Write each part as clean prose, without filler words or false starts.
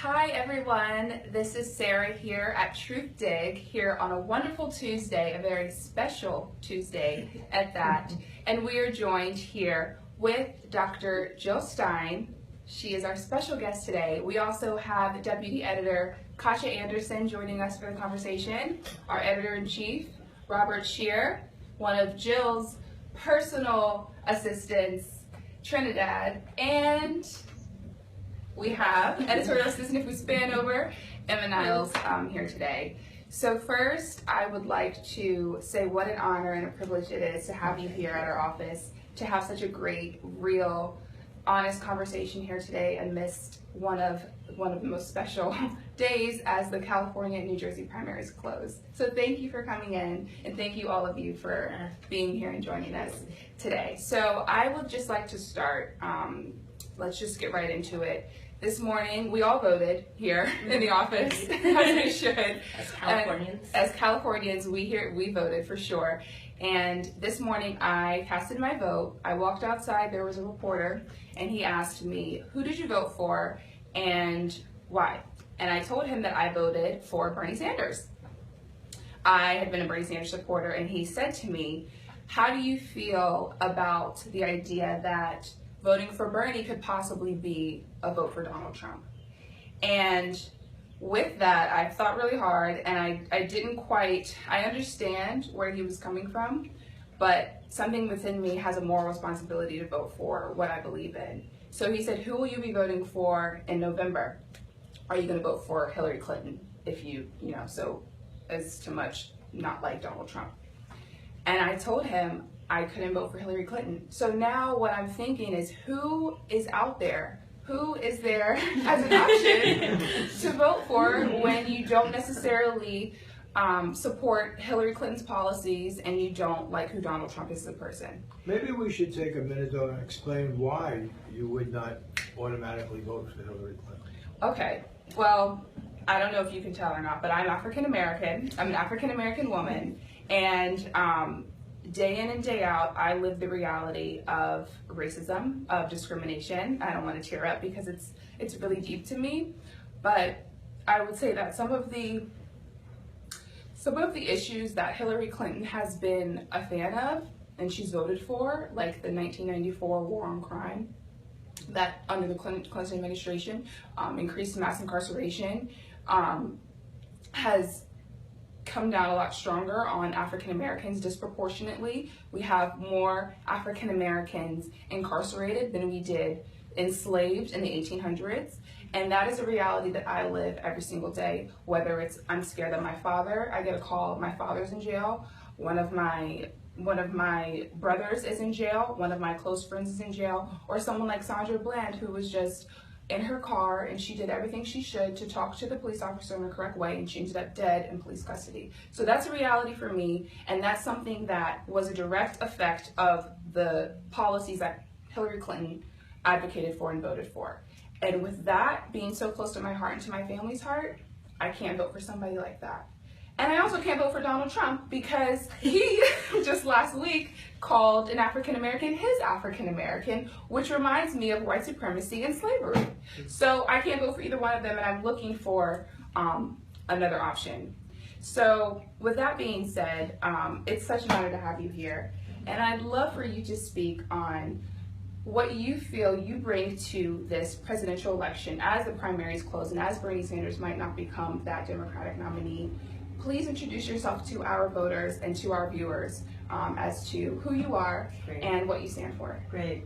Hi everyone, this is Sarah here at Truthdig, here on a wonderful Tuesday, a very special Tuesday at that, and we are joined here with Dr. Jill Stein. She is our special guest today. We also have Deputy Editor Katja Anderson joining us for the conversation, our Editor-in-Chief, Robert Shear, one of Jill's personal assistants, Trinidad, and we have editorial assistant, if we span over, Emma Niles here today. So first, I would like to say what an honor and a privilege it is to have you here at our office, to have such a great, real, honest conversation here today amidst one of the most special days as the California and New Jersey primaries close. So thank you for coming in, and thank you all of you for being here and joining us today. So I would just like to start, let's just get right into it. This morning, we all voted here in the office, as we should. As Californians. As Californians, we voted for sure. And this morning, I casted my vote. I walked outside, there was a reporter, and he asked me, who did you vote for and why? And I told him that I voted for Bernie Sanders. I had been a Bernie Sanders supporter, and he said to me, how do you feel about the idea that voting for Bernie could possibly be a vote for Donald Trump? And with that, I thought really hard, and I understand where he was coming from, but something within me has a moral responsibility to vote for what I believe in. So he said, who will you be voting for in November? Are you going to vote for Hillary Clinton if so as to much not like Donald Trump? And I told him I couldn't vote for Hillary Clinton. So now what I'm thinking is, who is out there? Who is there as an option to vote for when you don't necessarily support Hillary Clinton's policies and you don't like who Donald Trump is as a person? Maybe we should take a minute though and explain why you would not automatically vote for Hillary Clinton. Okay, well, I don't know if you can tell or not, but I'm African American. I'm an African American woman, and day in and day out, I live the reality of racism, of discrimination. I don't want to tear up because it's really deep to me, but I would say that some of the issues that Hillary Clinton has been a fan of and she's voted for, like the 1994 war on crime, that under the Clinton administration, increased mass incarceration, has come down a lot stronger on African Americans disproportionately. We have more African Americans incarcerated than we did enslaved in the 1800s. And that is a reality that I live every single day, whether it's I'm scared of my father, I get a call, my father's in jail, one of my brothers is in jail, one of my close friends is in jail, or someone like Sandra Bland, who was just in her car and she did everything she should to talk to the police officer in the correct way, and she ended up dead in police custody. So that's a reality for me, and that's something that was a direct effect of the policies that Hillary Clinton advocated for and voted for. And with that being so close to my heart and to my family's heart, I can't vote for somebody like that. And I also can't vote for Donald Trump because he just last week called an African American his African American, which reminds me of white supremacy and slavery. So I can't vote for either one of them, and I'm looking for another option. So with that being said, it's such an honor to have you here, and I'd love for you to speak on what you feel you bring to this presidential election as the primaries close and as Bernie Sanders might not become that Democratic nominee. Please introduce yourself to our voters and to our viewers as to who you are and what you stand for. Great.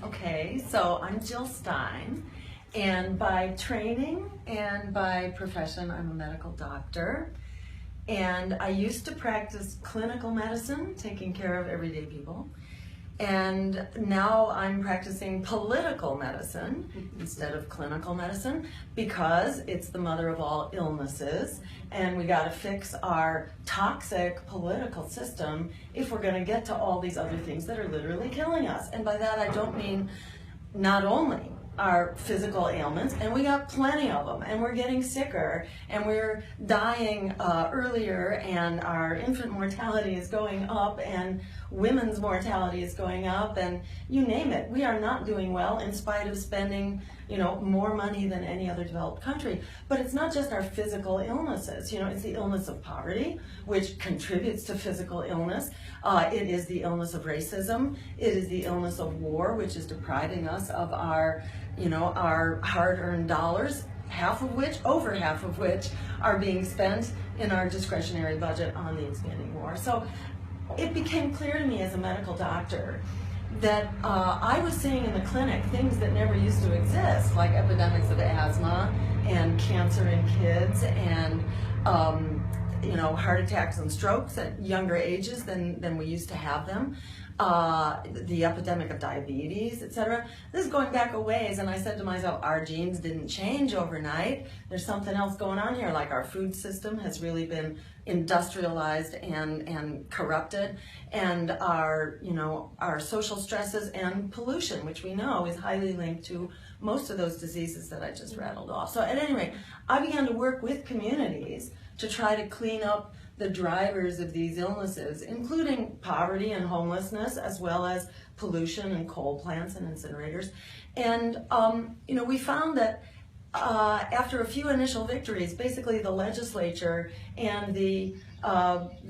Okay, so I'm Jill Stein, and by training and by profession, I'm a medical doctor. And I used to practice clinical medicine, taking care of everyday people. And now I'm practicing political medicine instead of clinical medicine because it's the mother of all illnesses, and we got to fix our toxic political system if we're going to get to all these other things that are literally killing us. And by that I don't mean not only our physical ailments, and we got plenty of them, and we're getting sicker, and we're dying earlier, and our infant mortality is going up, and women's mortality is going up, and you name it. We are not doing well in spite of spending more money than any other developed country. But it's not just our physical illnesses. It's the illness of poverty, which contributes to physical illness. It is the illness of racism. It is the illness of war, which is depriving us of our hard-earned dollars, over half of which are being spent in our discretionary budget on the expanding war. So it became clear to me as a medical doctor that I was seeing in the clinic things that never used to exist, like epidemics of asthma and cancer in kids and heart attacks and strokes at younger ages than we used to have them. The epidemic of diabetes, etc. This is going back a ways, and I said to myself, our genes didn't change overnight. There's something else going on here, like our food system has really been industrialized and corrupted, and our social stresses and pollution, which we know is highly linked to most of those diseases that I just rattled off. So at any rate, I began to work with communities to try to clean up the drivers of these illnesses, including poverty and homelessness, as well as pollution and coal plants and incinerators. And we found that after a few initial victories, basically the legislature and the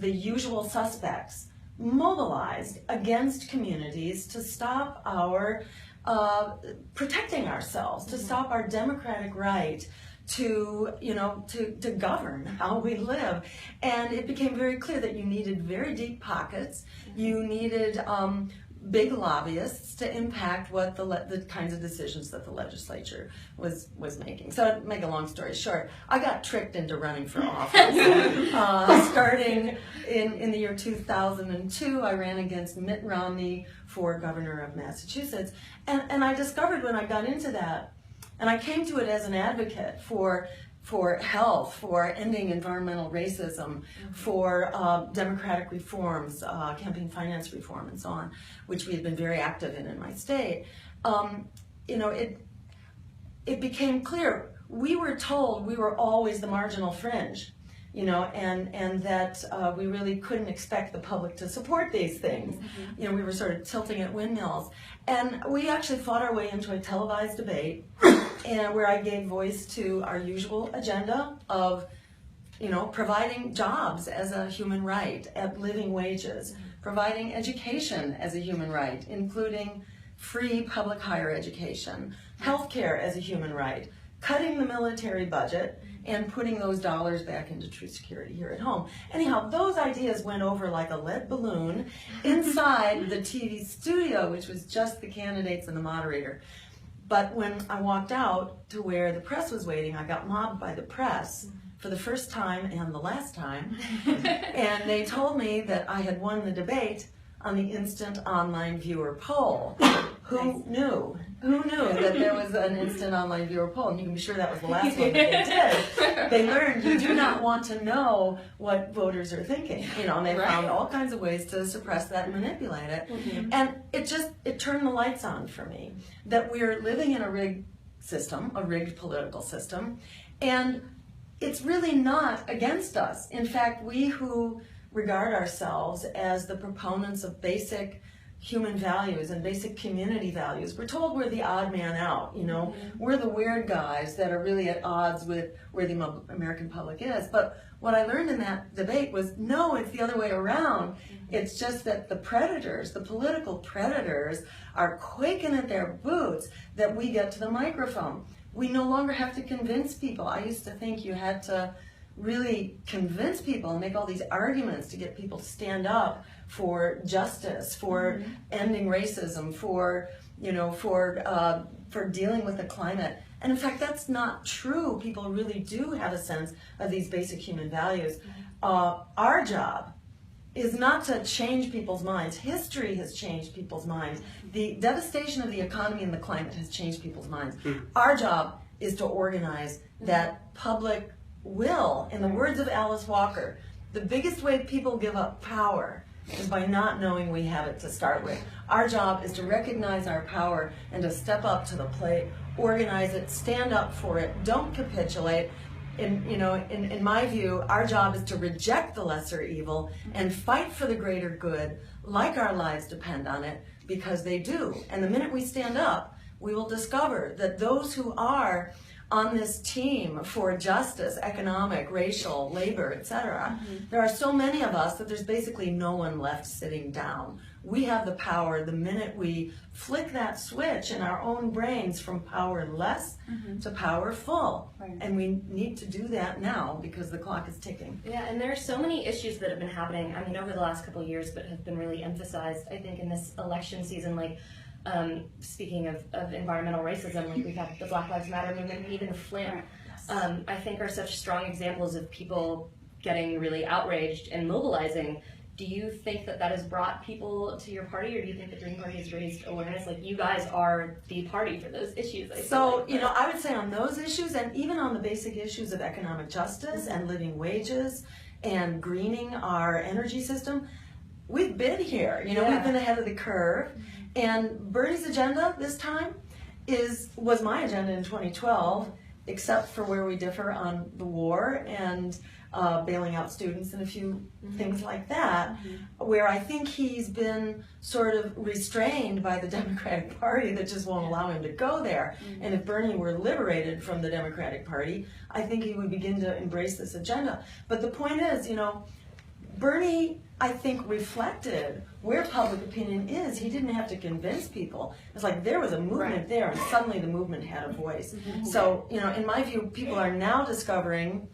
usual suspects mobilized against communities to stop our protecting ourselves, to stop our democratic right to govern how we live. And it became very clear that you needed very deep pockets. You needed big lobbyists to impact what the kinds of decisions that the legislature was making. So to make a long story short, I got tricked into running for office. Starting in the year 2002, I ran against Mitt Romney for governor of Massachusetts. And I discovered when I got into that, and I came to it as an advocate for health, for ending environmental racism, for democratic reforms, campaign finance reform, and so on, which we had been very active in my state. It became clear we were told we were always the marginal fringe, and that we really couldn't expect the public to support these things. We were sort of tilting at windmills. And we actually fought our way into a televised debate and where I gave voice to our usual agenda of, providing jobs as a human right at living wages, providing education as a human right, including free public higher education, healthcare as a human right, cutting the military budget, and putting those dollars back into true security here at home. Anyhow, those ideas went over like a lead balloon inside the TV studio, which was just the candidates and the moderator. But when I walked out to where the press was waiting, I got mobbed by the press for the first time and the last time. And they told me that I had won the debate on the instant online viewer poll. Who knew? Who knew that there was an instant online viewer poll? And you can be sure that was the last one that they did. They learned you do not want to know what voters are thinking, and they found all kinds of ways to suppress that and manipulate it. And it turned the lights on for me that we're living in a rigged system, a rigged political system, and it's really not against us. In fact, we who regard ourselves as the proponents of basic human values and basic community values, we're told we're the odd man out, we're the weird guys that are really at odds with where the American public is. But what I learned in that debate was, no, it's the other way around. It's just that the predators, the political predators, are quaking at their boots that we get to the microphone. We no longer have to convince people. I used to think you had to really convince people and make all these arguments to get people to stand up for justice, for ending racism, for dealing with the climate. And in fact, that's not true. People really do have a sense of these basic human values. Our job is not to change people's minds. History has changed people's minds. The devastation of the economy and the climate has changed people's minds. Our job is to organize that public will. In the words of Alice Walker, the biggest way people give up power is by not knowing we have it to start with. Our job is to recognize our power and to step up to the plate, organize it, stand up for it, don't capitulate. In my view, our job is to reject the lesser evil and fight for the greater good, like our lives depend on it, because they do. And the minute we stand up, we will discover that those who are on this team for justice, economic, racial, labor, etc., there are so many of us that there's basically no one left sitting down. We have the power the minute we flick that switch in our own brains from powerless to powerful. Right. And we need to do that now because the clock is ticking. Yeah, and there are so many issues that have been happening, I mean, over the last couple of years, but have been really emphasized, I think, in this election season, like, speaking of environmental racism, like we've had the Black Lives Matter movement, and even Flint, I think are such strong examples of people getting really outraged and mobilizing. Do you think that that has brought people to your party, or do you think the Green Party has raised awareness? Like, you guys are the party for those issues. So, you know, I would say on those issues, and even on the basic issues of economic justice and living wages and greening our energy system, we've been here. You know, we've been ahead of the curve. And Bernie's agenda this time was my agenda in 2012, except for where we differ on the war and bailing out students and a few things like that, where I think he's been sort of restrained by the Democratic Party that just won't allow him to go there. And if Bernie were liberated from the Democratic Party, I think he would begin to embrace this agenda. But the point is, you know, Bernie, I think, reflected where public opinion is. He didn't have to convince people. It's like there was a movement there, and suddenly the movement had a voice. So, you know, in my view, people are now discovering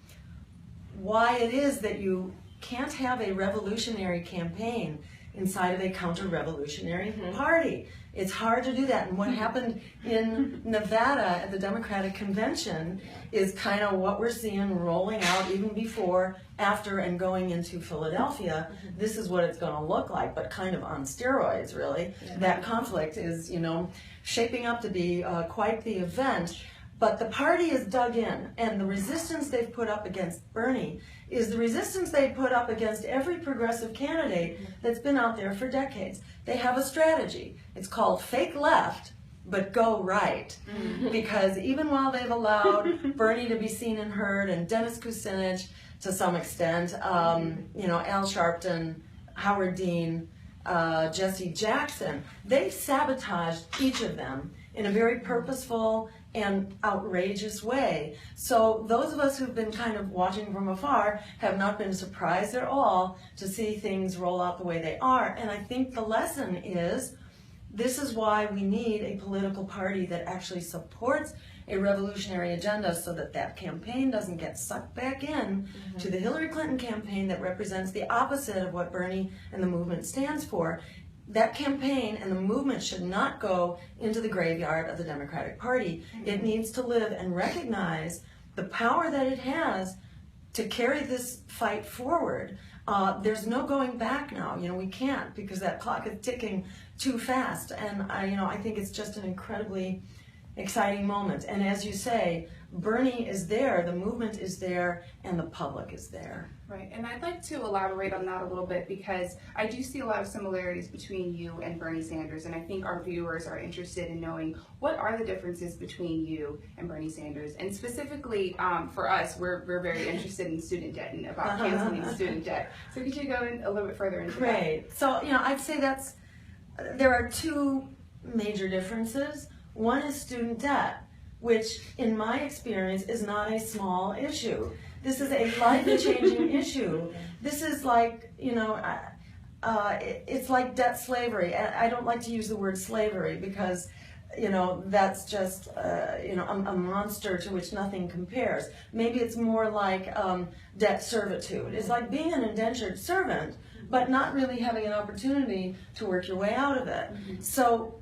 why it is that you can't have a revolutionary campaign inside of a counter-revolutionary party. It's hard to do that. And what happened in Nevada at the Democratic Convention is kind of what we're seeing rolling out even before, after, and going into Philadelphia. This is what it's going to look like, but kind of on steroids, really. That conflict is, you know, shaping up to be quite the event. But the party is dug in, and the resistance they've put up against Bernie is the resistance they put up against every progressive candidate that's been out there for decades. They have a strategy. It's called fake left, but go right. Because even while they've allowed Bernie to be seen and heard, and Dennis Kucinich to some extent, you know, Al Sharpton, Howard Dean, Jesse Jackson, they've sabotaged each of them in a very purposeful and outrageous way. So those of us who've been kind of watching from afar have not been surprised at all to see things roll out the way they are. And I think the lesson is, this is why we need a political party that actually supports a revolutionary agenda, so that that campaign doesn't get sucked back in to the Hillary Clinton campaign that represents the opposite of what Bernie and the movement stands for. That campaign and the movement should not go into the graveyard of the Democratic Party. It needs to live and recognize the power that it has to carry this fight forward. There's no going back now. You know, we can't, because that clock is ticking too fast. And you know, I think it's just an incredibly exciting moment. And as you say, Bernie is there, the movement is there, and the public is there. Right, and I'd like to elaborate on that a little bit, because I do see a lot of similarities between you and Bernie Sanders, and I think our viewers are interested in knowing what are the differences between you and Bernie Sanders. And specifically for us, we're very interested in student debt and about canceling student debt. So could you go in a little bit further into that? Great. So, you know, I'd say there are two major differences. One is student debt, which in my experience is not a small issue. This is a life-changing issue. This is like, you know, it's like debt slavery. I don't like to use the word slavery because, you know, that's just, you know, a monster to which nothing compares. Maybe it's more like debt servitude. It's like being an indentured servant, but not really having an opportunity to work your way out of it. So,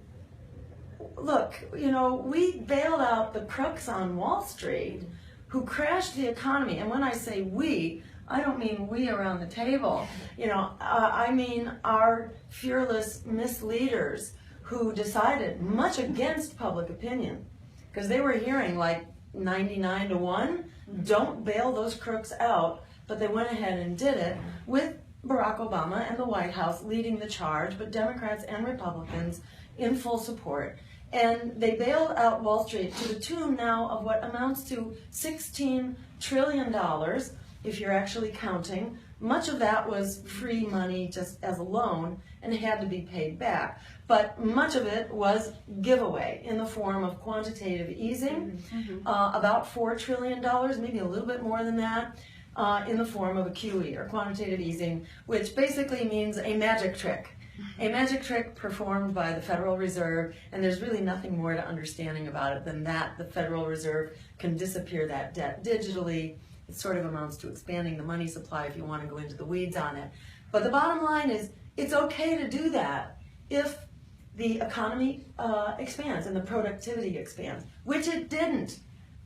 look, you know, we bailed out the crooks on Wall Street who crashed the economy. And when I say we, I don't mean we around the table. You know, I mean our fearless misleaders who decided, much against public opinion, because they were hearing like 99-1, don't bail those crooks out, but they went ahead and did it with Barack Obama and the White House leading the charge, but Democrats and Republicans in full support. And they bailed out Wall Street to the tune now of what amounts to $16 trillion, if you're actually counting Much of that was free money just as a loan and had to be paid back. But much of it was giveaway in the form of quantitative easing, about $4 trillion, maybe a little bit more than that, in the form of a QE, or quantitative easing, which basically means a magic trick. A magic trick performed by the Federal Reserve, and there's really nothing more to understanding about it than that the Federal Reserve can disappear that debt digitally. It sort of amounts to expanding the money supply if you want to go into the weeds on it. But the bottom line is, it's okay to do that if the economy expands and the productivity expands, which it didn't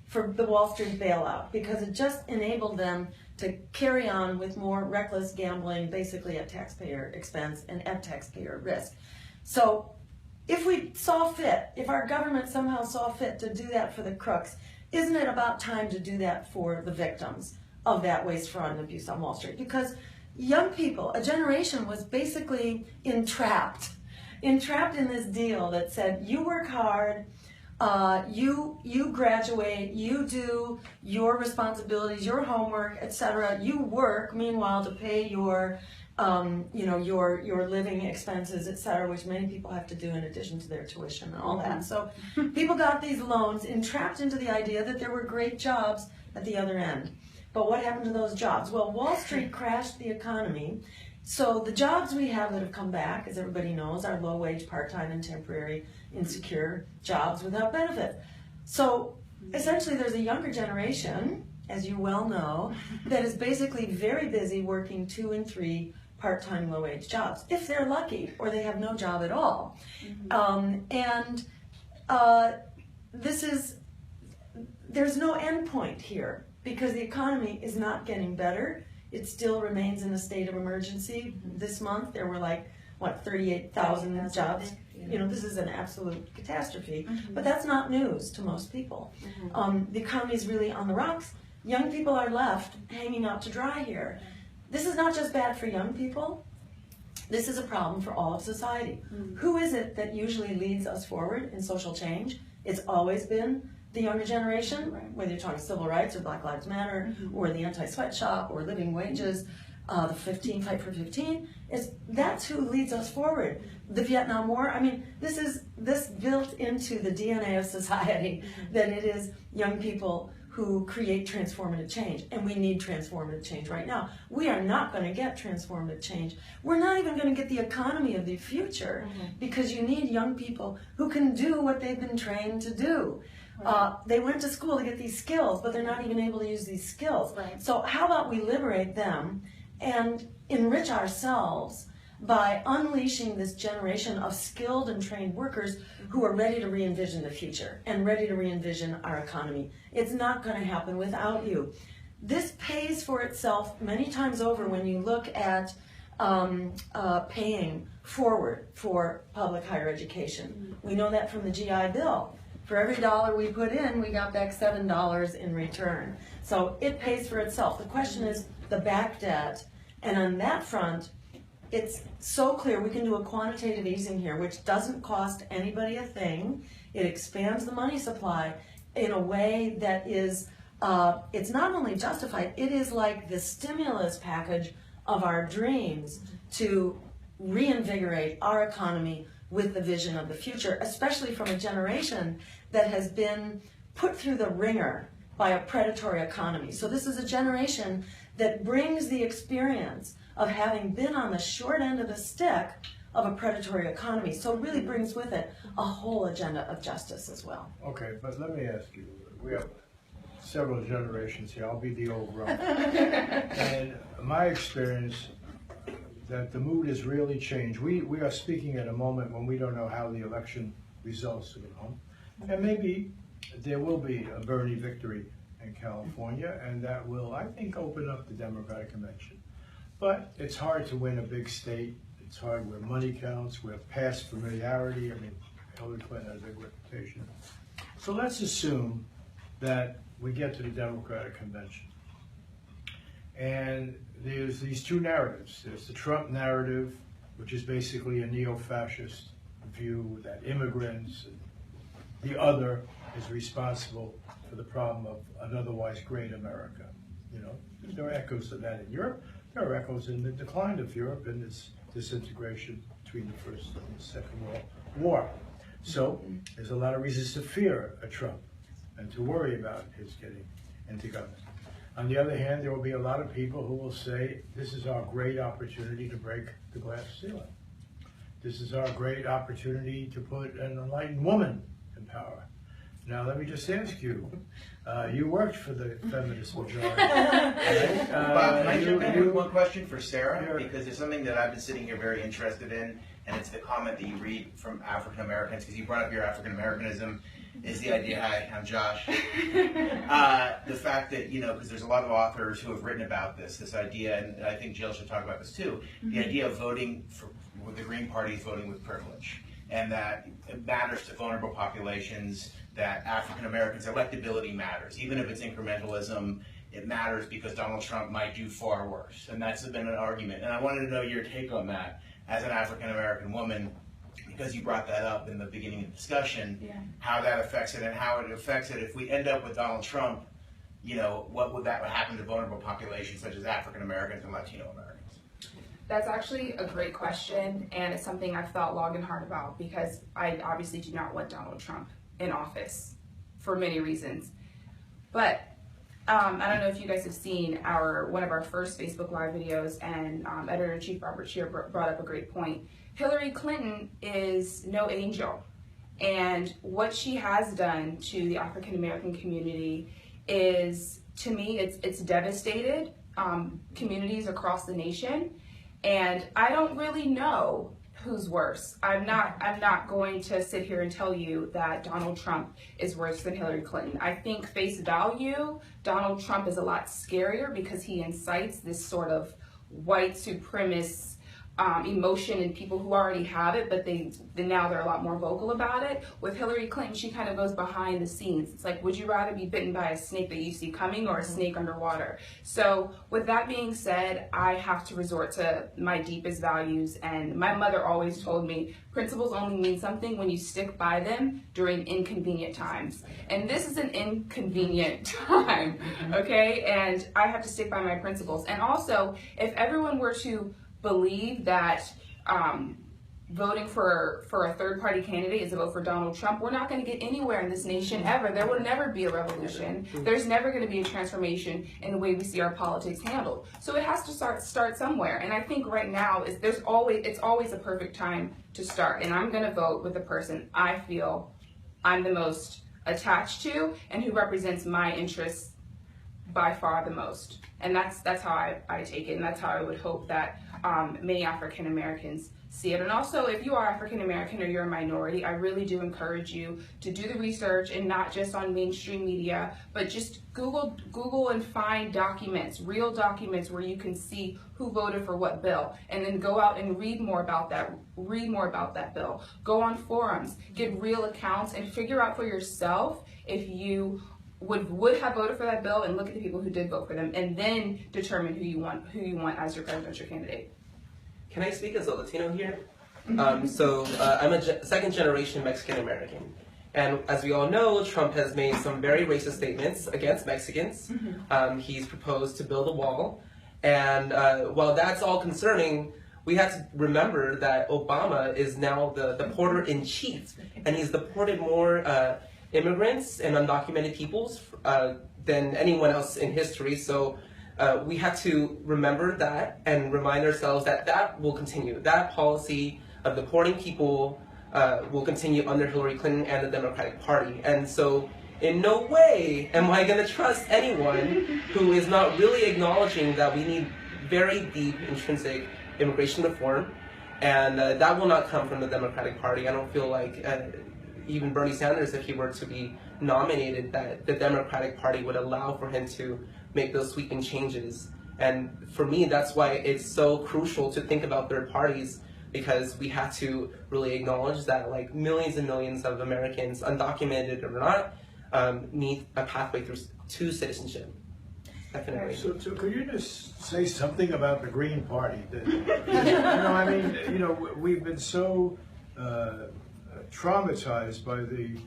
for the Wall Street bailout, because it just enabled them to carry on with more reckless gambling, basically at taxpayer expense and at taxpayer risk. So if we saw fit, if our government somehow saw fit to do that for the crooks, isn't it about time to do that for the victims of that waste, fraud, and abuse on Wall Street? Because young people, a generation, was basically entrapped in this deal that said, you work hard, you graduate, you do your responsibilities, your homework, etc. You work, meanwhile, to pay your your living expenses, etc., which many people have to do in addition to their tuition and all that. So people got these loans entrapped into the idea that there were great jobs at the other end. But what happened to those jobs? Well, Wall Street crashed the economy. So the jobs we have that have come back, as everybody knows, are low-wage, part-time, and temporary, insecure jobs without benefit. So essentially there's a younger generation, as you well know, that is basically very busy working 2 and 3 part-time, low-wage jobs, if they're lucky, or they have no job at all. There's no end point here, because the economy is not getting better. It still remains in a state of emergency. This month there were 38,000 jobs. This is an absolute catastrophe, but that's not news to most people. The economy is really on the rocks. Young people are left hanging out to dry here. This is not just bad for young people. This is a problem for all of society. Who is it that usually leads us forward in social change? It's always been the younger generation, whether you're talking civil rights or Black Lives Matter or the anti-sweatshop or living wages, the Fight for 15, that's who leads us forward. The Vietnam War, this built into the DNA of society, that it is young people who create transformative change, and we need transformative change right now. We are not going to get transformative change. We're not even going to get the economy of the future, because you need young people who can do what they've been trained to do. They went to school to get these skills, but they're not even able to use these skills. So how about we liberate them and enrich ourselves by unleashing this generation of skilled and trained workers who are ready to re-envision the future and ready to re-envision our economy. It's not going to happen without you. This pays for itself many times over when you look at paying forward for public higher education. We know that from the GI Bill. For every dollar we put in, we got back $7 in return. So it pays for itself. The question is the back debt. And on that front, it's so clear we can do a quantitative easing here, which doesn't cost anybody a thing. It expands the money supply in a way that is, it's not only justified, it is like the stimulus package of our dreams to reinvigorate our economy with the vision of the future, especially from a generation that has been put through the ringer by a predatory economy. So this is a generation that brings the experience of having been on the short end of the stick of a predatory economy. So it really brings with it a whole agenda of justice as well. Okay, but let me ask you, we have several generations here. I'll be the old grunt. And my experience that the mood has really changed. We are speaking at a moment when we don't know how the election results will come. And maybe there will be a Bernie victory in California, and that will, I think, open up the Democratic convention. But it's hard to win a big state. It's hard where money counts, where past familiarity. Hillary Clinton has a big reputation. So let's assume that we get to the Democratic convention. And there's these two narratives. There's the Trump narrative, which is basically a neo-fascist view that immigrants, and the other is responsible for the problem of an otherwise great America. There are echoes of that in Europe, there are echoes in the decline of Europe and its disintegration between the First and the Second World War. So there's a lot of reasons to fear a Trump and to worry about his getting into government. On the other hand, there will be a lot of people who will say, this is our great opportunity to break the glass ceiling. This is our great opportunity to put an enlightened woman in power. Now, let me just ask you, you worked for the feminist majority. Right? Bob, can I jump in with one question for Sarah? Sure. Because there's something that I've been sitting here very interested in, and it's the comment that you read from African Americans, because you brought up your African Americanism, is the idea, hi, I'm Josh. The fact that, because there's a lot of authors who have written about this idea, and I think Jill should talk about this too, the idea of voting with the Green Party is voting with privilege, and that it matters to vulnerable populations, that African Americans' electability matters. Even if it's incrementalism, it matters because Donald Trump might do far worse. And that's been an argument. And I wanted to know your take on that as an African American woman, because you brought that up in the beginning of the discussion, how that affects it and how it affects it. If we end up with Donald Trump, what would happen to vulnerable populations such as African Americans and Latino Americans? That's actually a great question, and it's something I've thought long and hard about, because I obviously do not want Donald Trump in office for many reasons. But I don't know if you guys have seen one of our first Facebook Live videos, and Editor-in-Chief Robert Scheer brought up a great point. Hillary Clinton is no angel, and what she has done to the African American community is, to me, it's devastated communities across the nation. And I don't really know who's worse. I'm not going to sit here and tell you that Donald Trump is worse than Hillary Clinton. I think face value, Donald Trump is a lot scarier because he incites this sort of white supremacist emotion in people who already have it, but now they're a lot more vocal about it. With Hillary Clinton, she kind of goes behind the scenes. It's like, would you rather be bitten by a snake that you see coming or a snake underwater? So with that being said, I have to resort to my deepest values, and my mother always told me, principles only mean something when you stick by them during inconvenient times. And this is an inconvenient time, okay? And I have to stick by my principles. And also, if everyone were to believe that voting for a third-party candidate is a vote for Donald Trump, we're not going to get anywhere in this nation ever. There will never be a revolution. There's never going to be a transformation in the way we see our politics handled. So it has to start somewhere. And I think right now it's always a perfect time to start. And I'm going to vote with the person I feel I'm the most attached to and who represents my interests by far the most. And that's how I take it, and that's how I would hope that many African Americans see it. And also, if you are African American or you're a minority, I really do encourage you to do the research, and not just on mainstream media, but just Google and find documents, real documents, where you can see who voted for what bill, and then go out and read more about that bill. Go on forums, get real accounts, and figure out for yourself if you would have voted for that bill, and look at the people who did vote for them, and then determine who you want as your presidential candidate. Can I speak as a Latino here? So I'm a second generation Mexican American. And as we all know, Trump has made some very racist statements against Mexicans. He's proposed to build a wall. And while that's all concerning, we have to remember that Obama is now the deporter-in-chief, and he's deported more immigrants and undocumented peoples than anyone else in history. So we have to remember that and remind ourselves that will continue. That policy of deporting people will continue under Hillary Clinton and the Democratic Party. And so in no way am I going to trust anyone who is not really acknowledging that we need very deep intrinsic immigration reform. And that will not come from the Democratic Party. I don't feel like even Bernie Sanders, if he were to be nominated, that the Democratic Party would allow for him to make those sweeping changes. And for me, that's why it's so crucial to think about third parties, because we have to really acknowledge that like millions and millions of Americans, undocumented or not, need a pathway to citizenship. Definitely. So could you just say something about the Green Party? We've been so traumatized by the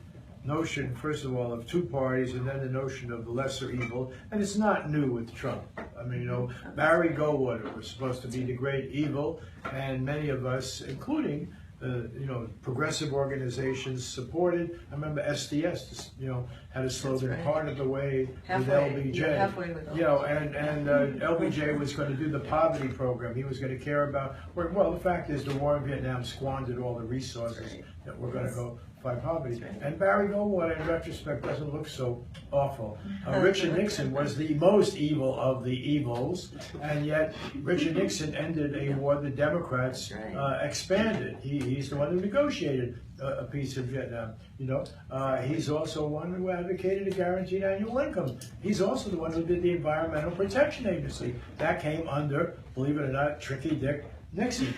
notion, first of all, of two parties, and then the notion of the lesser evil. And it's not new with Trump. I mean, Barry Goldwater was supposed to be the great evil, and many of us, including progressive organizations, supported. I remember SDS, had a slogan, right. part of the way Halfway, with LBJ. you're halfway with And LBJ was going to do the poverty program. He was going to care about, well, the fact is the war in Vietnam squandered all the resources that were going to go fight poverty. And Barry Goldwater, in retrospect, doesn't look so awful. Richard Nixon was the most evil of the evils, and yet Richard Nixon ended a war the Democrats expanded. He's the one who negotiated a peace in Vietnam. He's also one who advocated a guaranteed annual income. He's also the one who did the Environmental Protection Agency. That came under, believe it or not, Tricky Dick Nixon.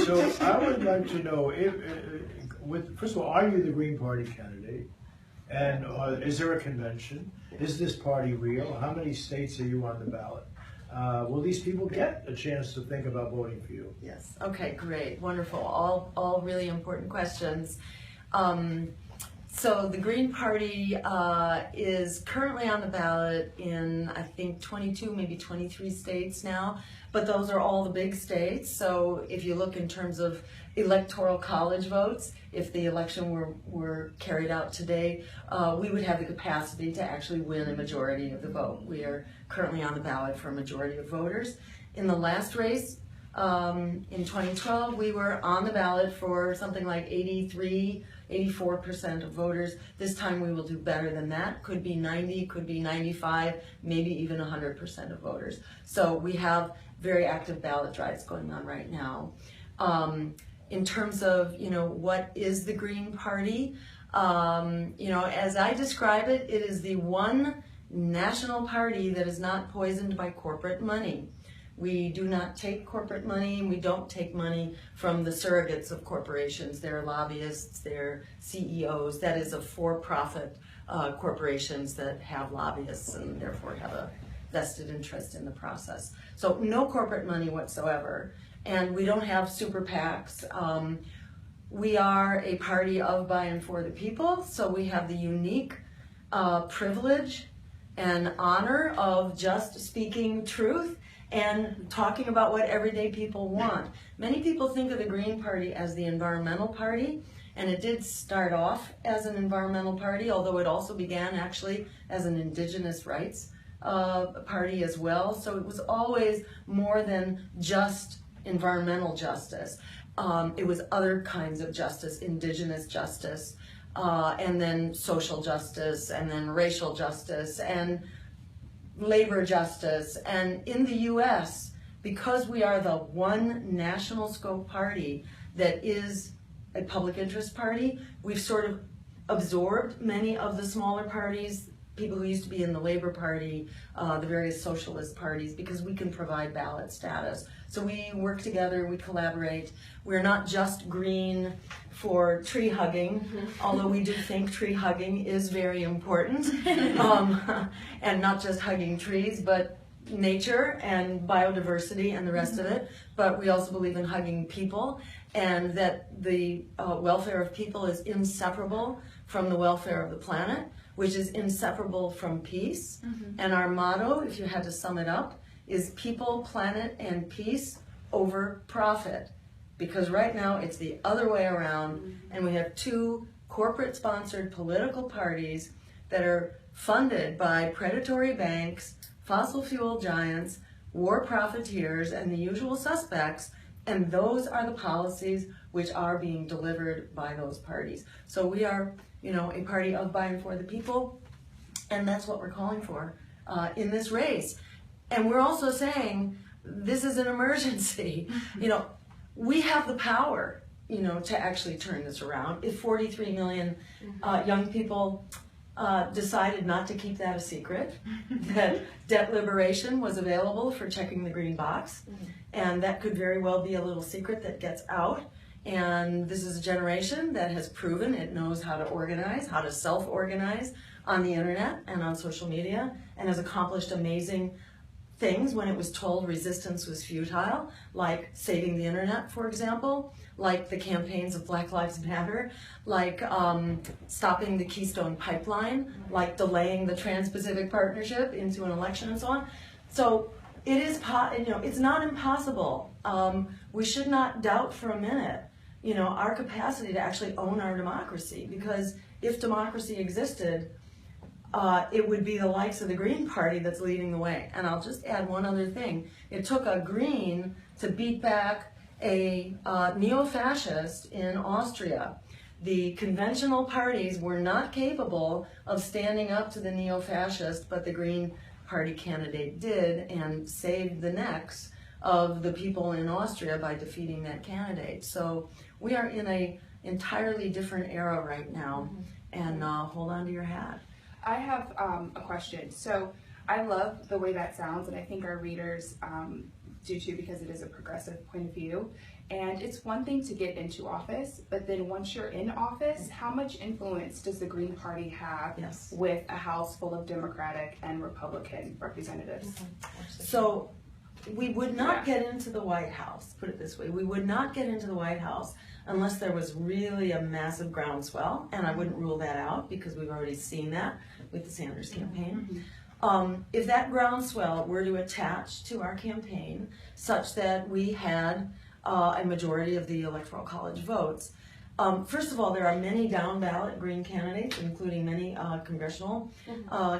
So I would like to know, first of all, are you the Green Party candidate? And is there a convention? Is this party real? How many states are you on the ballot? Will these people get a chance to think about voting for you? Yes. Okay, great. Wonderful. All really important questions. So the Green Party is currently on the ballot in, I think, 22, maybe 23 states now, but those are all the big states. So if you look in terms of electoral college votes, if the election were carried out today, we would have the capacity to actually win a majority of the vote. We are currently on the ballot for a majority of voters. In the last race, in 2012, we were on the ballot for something like 84% of voters. This time we will do better than that. Could be 90, could be 95, maybe even 100% of voters. So we have very active ballot drives going on right now. In terms of, what is the Green Party? As I describe it, it is the one national party that is not poisoned by corporate money. We do not take corporate money, and we don't take money from the surrogates of corporations. They're lobbyists, they're CEOs. That is a for-profit corporations that have lobbyists and therefore have a vested interest in the process. So no corporate money whatsoever. And we don't have super PACs. We are a party of, by, and for the people. So we have the unique privilege and honor of just speaking truth and talking about what everyday people want. Many people think of the Green Party as the environmental party, and it did start off as an environmental party, although it also began actually as an indigenous rights party as well. So it was always more than just environmental justice. It was other kinds of justice, indigenous justice, and then social justice, and then racial justice, and labor justice. And in the US, because we are the one national scope party that is a public interest party, we've sort of absorbed many of the smaller parties, people who used to be in the Labor Party, the various socialist parties, because we can provide ballot status. So we work together, we collaborate. We're not just green for tree hugging, although we do think tree hugging is very important, and not just hugging trees, but nature and biodiversity and the rest of it. But we also believe in hugging people, and that the welfare of people is inseparable from the welfare of the planet, which is inseparable from peace. And our motto, if you had to sum it up, is people, planet, and peace over profit. Because right now it's the other way around, and we have two corporate-sponsored political parties that are funded by predatory banks, fossil fuel giants, war profiteers, and the usual suspects, and those are the policies which are being delivered by those parties. So we are, a party of, by, and for the people, and that's what we're calling for in this race. And we're also saying this is an emergency. We have the power, to actually turn this around. If 43 million young people decided not to keep that a secret, that debt liberation was available for checking the green box, and that could very well be a little secret that gets out. And this is a generation that has proven it knows how to organize, how to self-organize on the internet and on social media, and has accomplished amazing things when it was told resistance was futile, like saving the internet, for example, like the campaigns of Black Lives Matter, like stopping the Keystone Pipeline, like delaying the Trans-Pacific Partnership into an election and so on. So It is, it's not impossible. We should not doubt for a minute, our capacity to actually own our democracy, because if democracy existed, it would be the likes of the Green Party that's leading the way. And I'll just add one other thing. It took a Green to beat back a neo-fascist in Austria. The conventional parties were not capable of standing up to the neo-fascist, but the Green Party candidate did, and saved the necks of the people in Austria by defeating that candidate. So we are in an entirely different era right now, and hold on to your hat. I have a question. So I love the way that sounds, and I think our readers do too, because it is a progressive point of view. And it's one thing to get into office, but then once you're in office, how much influence does the Green Party have with a House full of Democratic and Republican representatives? So we would not get into the White House, put it this way, we would not get into the White House unless there was really a massive groundswell, and I wouldn't rule that out because we've already seen that with the Sanders campaign. If that groundswell were to attach to our campaign such that we had a majority of the Electoral College votes, first of all, there are many down-ballot Green candidates, including many congressional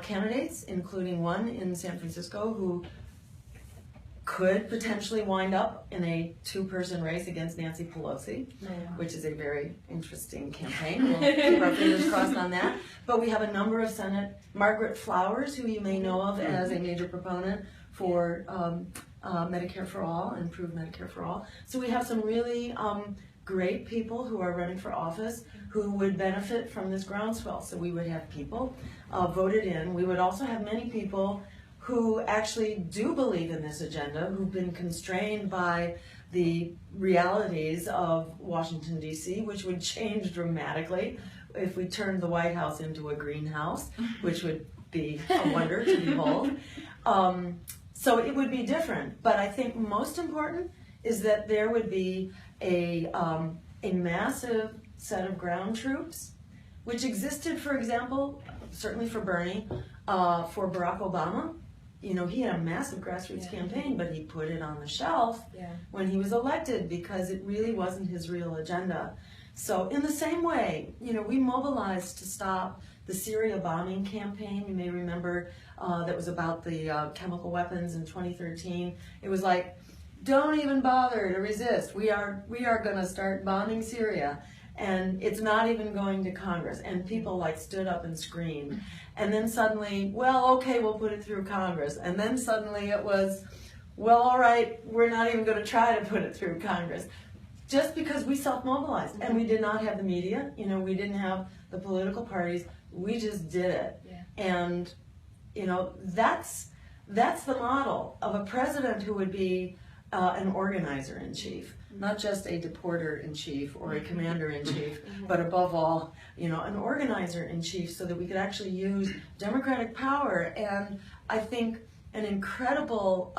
candidates, including one in San Francisco who could potentially wind up in a two-person race against Nancy Pelosi, which is a very interesting campaign. We'll keep our fingers crossed on that. But we have a number of Senate, Margaret Flowers, who you may know of as a major proponent for Medicare for All, improved Medicare for All. So we have some really great people who are running for office who would benefit from this groundswell. So we would have people voted in. We would also have many people who actually do believe in this agenda, who've been constrained by the realities of Washington, D.C., which would change dramatically if we turned the White House into a greenhouse, which would be a wonder to behold. So it would be different, but I think most important is that there would be a massive set of ground troops, which existed, for example, certainly for Bernie, for Barack Obama. He had a massive grassroots campaign, but he put it on the shelf when he was elected because it really wasn't his real agenda. So in the same way, we mobilized to stop the Syria bombing campaign. You may remember that was about the chemical weapons in 2013. It was like, don't even bother to resist. We are going to start bombing Syria. And it's not even going to Congress. And people stood up and screamed. And then suddenly, well, okay, we'll put it through Congress. And then suddenly it was, well, all right, we're not even going to try to put it through Congress. Just because we self-mobilized. And we did not have the media. We didn't have the political parties. We just did it. And, that's the model of a president who would be an organizer-in-chief. Not just a deporter-in-chief or a commander-in-chief, but above all, an organizer-in-chief, so that we could actually use democratic power and, I think, an incredible,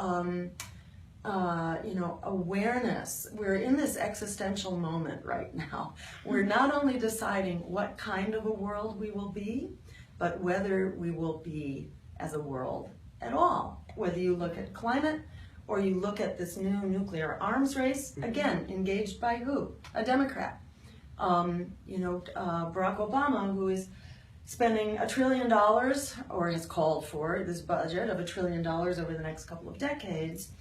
awareness. We're in this existential moment right now. We're not only deciding what kind of a world we will be, but whether we will be as a world at all. Whether you look at climate, or you look at this new nuclear arms race, again, engaged by who? A Democrat. Barack Obama, who is spending $1 trillion, or has called for this budget of $1 trillion over the next couple of decades,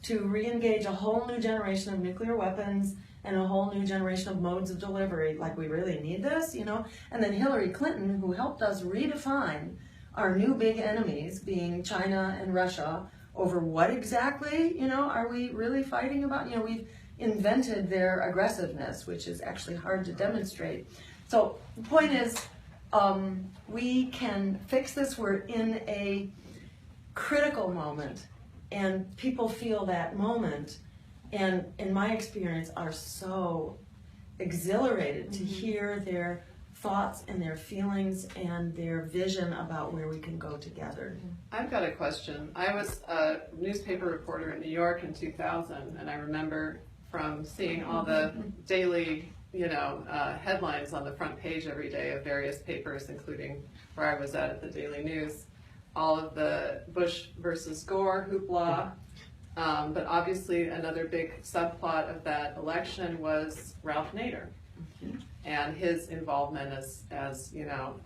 to re-engage a whole new generation of nuclear weapons and a whole new generation of modes of delivery. Like, we really need this, And then Hillary Clinton, who helped us redefine our new big enemies, being China and Russia, over what exactly, are we really fighting about? We've invented their aggressiveness, which is actually hard to demonstrate. So the point is, we can fix this. We're in a critical moment, and people feel that moment, and in my experience, are so exhilarated to hear their thoughts and their feelings and their vision about where we can go together. I've got a question. I was a newspaper reporter in New York in 2000, and I remember from seeing all the daily, headlines on the front page every day of various papers, including where I was at the Daily News, all of the Bush versus Gore hoopla, But obviously another big subplot of that election was Ralph Nader and his involvement as you know,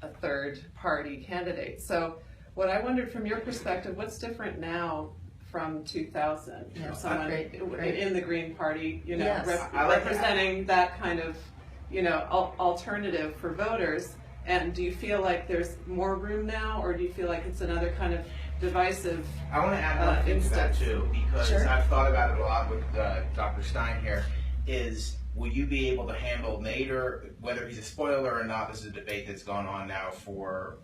a third party candidate. So what I wondered from your perspective, what's different now from 2000? Yeah, Someone great. in the Green Party, you know, Yes. I like representing that kind of, you know, alternative for voters. And do you feel like there's more room now, or do you feel like it's another kind of divisive? I want to add one thing to that too, because Sure. I've thought about it a lot with Dr. Stein here, is will you be able to handle Nader, whether he's a spoiler or not? This is a debate that's gone on now for,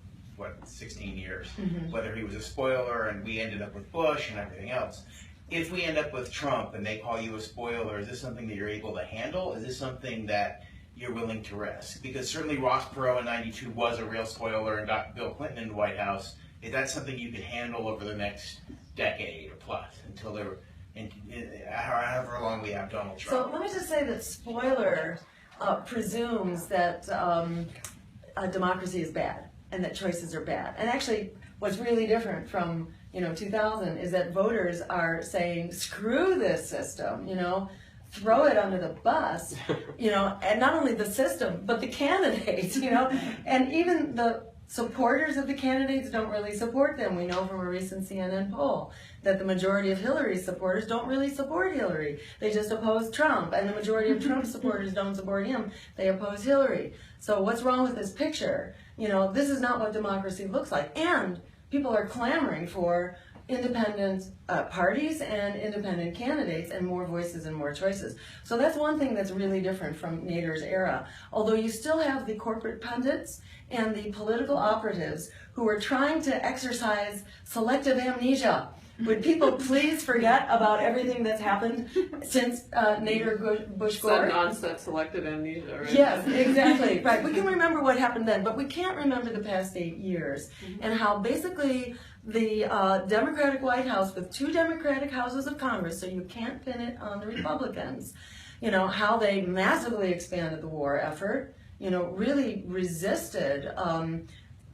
16 years, whether he was a spoiler and we ended up with Bush and everything else. If we end up with Trump and they call you a spoiler, is this something that you're able to handle? Is this something that you're willing to risk? Because certainly Ross Perot in '92 was a real spoiler and got Bill Clinton in the White House. Is that something you can handle over the next decade or plus until they're, however long we have Donald Trump? So let me just say that spoiler presumes that democracy is bad and that choices are bad. And actually, what's really different from 2000 is that voters are saying, screw this system, throw it under the bus, and not only the system, but the candidates, and even the supporters of the candidates don't really support them. We know from a recent CNN poll that the majority of Hillary's supporters don't really support Hillary. They just oppose Trump, and the majority of Trump's supporters don't support him. They oppose Hillary. So what's wrong with this picture? This is not what democracy looks like. And people are clamoring for independent parties and independent candidates and more voices and more choices. So that's one thing that's really different from Nader's era. Although you still have the corporate pundits and the political operatives who are trying to exercise selective amnesia. Would people please forget about everything that's happened since Nader Bush Gore? That nonsense selective amnesia, right? Yes, exactly. Right. We can remember what happened then, but we can't remember the past 8 years and how basically the Democratic White House with 2 Democratic houses of Congress, so you can't pin it on the Republicans, how they massively expanded the war effort, really resisted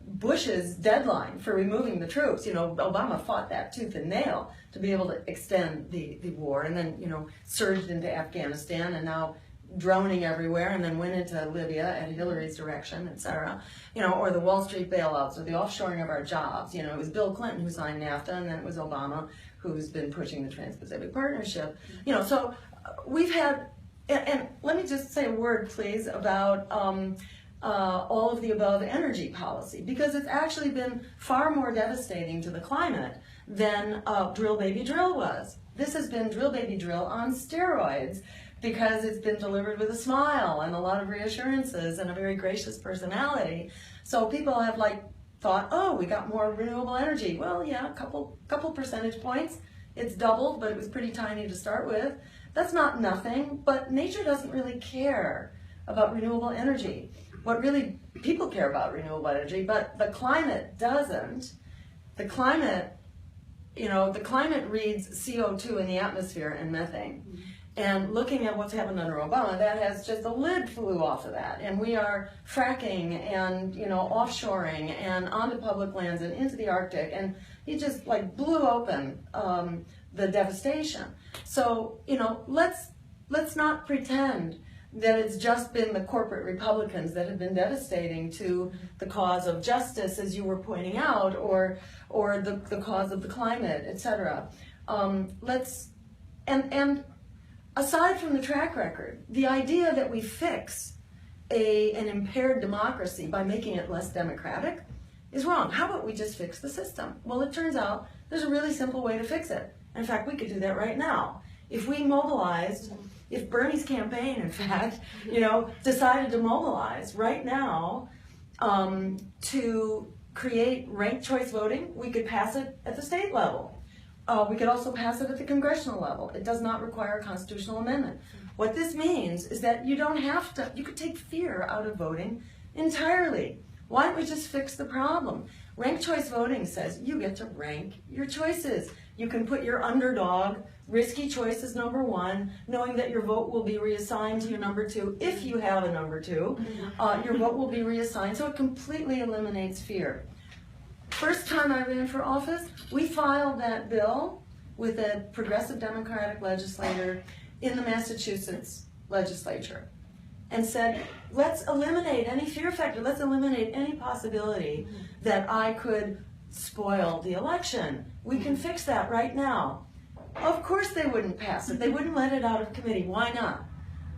Bush's deadline for removing the troops. Obama fought that tooth and nail to be able to extend the war, and then, surged into Afghanistan and now droning everywhere, and then went into Libya at Hillary's direction, etc. Or the Wall Street bailouts or the offshoring of our jobs. It was Bill Clinton who signed NAFTA, and then it was Obama who's been pushing the Trans-Pacific Partnership. So we've had, and let me just say a word, please, about all of the above energy policy, because it's actually been far more devastating to the climate than drill baby drill was. This has been drill baby drill on steroids, because it's been delivered with a smile and a lot of reassurances and a very gracious personality. So people have thought, oh, we got more renewable energy. Well, yeah, a couple percentage points. It's doubled, but it was pretty tiny to start with. That's not nothing, but nature doesn't really care about renewable energy. What really people care about renewable energy, but the climate doesn't. The climate, the climate reads CO2 in the atmosphere and methane. And looking at what's happened under Obama, that has just, the lid flew off of that. And we are fracking and, offshoring and onto public lands and into the Arctic. And he just blew open the devastation. So, let's not pretend that it's just been the corporate Republicans that have been devastating to the cause of justice, as you were pointing out, or the cause of the climate, etc. Aside from the track record, the idea that we fix an impaired democracy by making it less democratic is wrong. How about we just fix the system? Well, it turns out there's a really simple way to fix it. In fact, we could do that right now. If we mobilized, if Bernie's campaign, in fact, decided to mobilize right now to create ranked choice voting, we could pass it at the state level. We could also pass it at the congressional level. It does not require a constitutional amendment. What this means is that you don't have to, you could take fear out of voting entirely. Why don't we just fix the problem? Ranked choice voting says you get to rank your choices. You can put your underdog, risky choice as number 1, knowing that your vote will be reassigned to your number 2. If you have a number 2, your vote will be reassigned. So it completely eliminates fear. First time I ran for office, we filed that bill with a progressive Democratic legislator in the Massachusetts legislature and said, let's eliminate any fear factor, let's eliminate any possibility that I could spoil the election. We can fix that right now. Of course they wouldn't pass it. They wouldn't let it out of committee. Why not?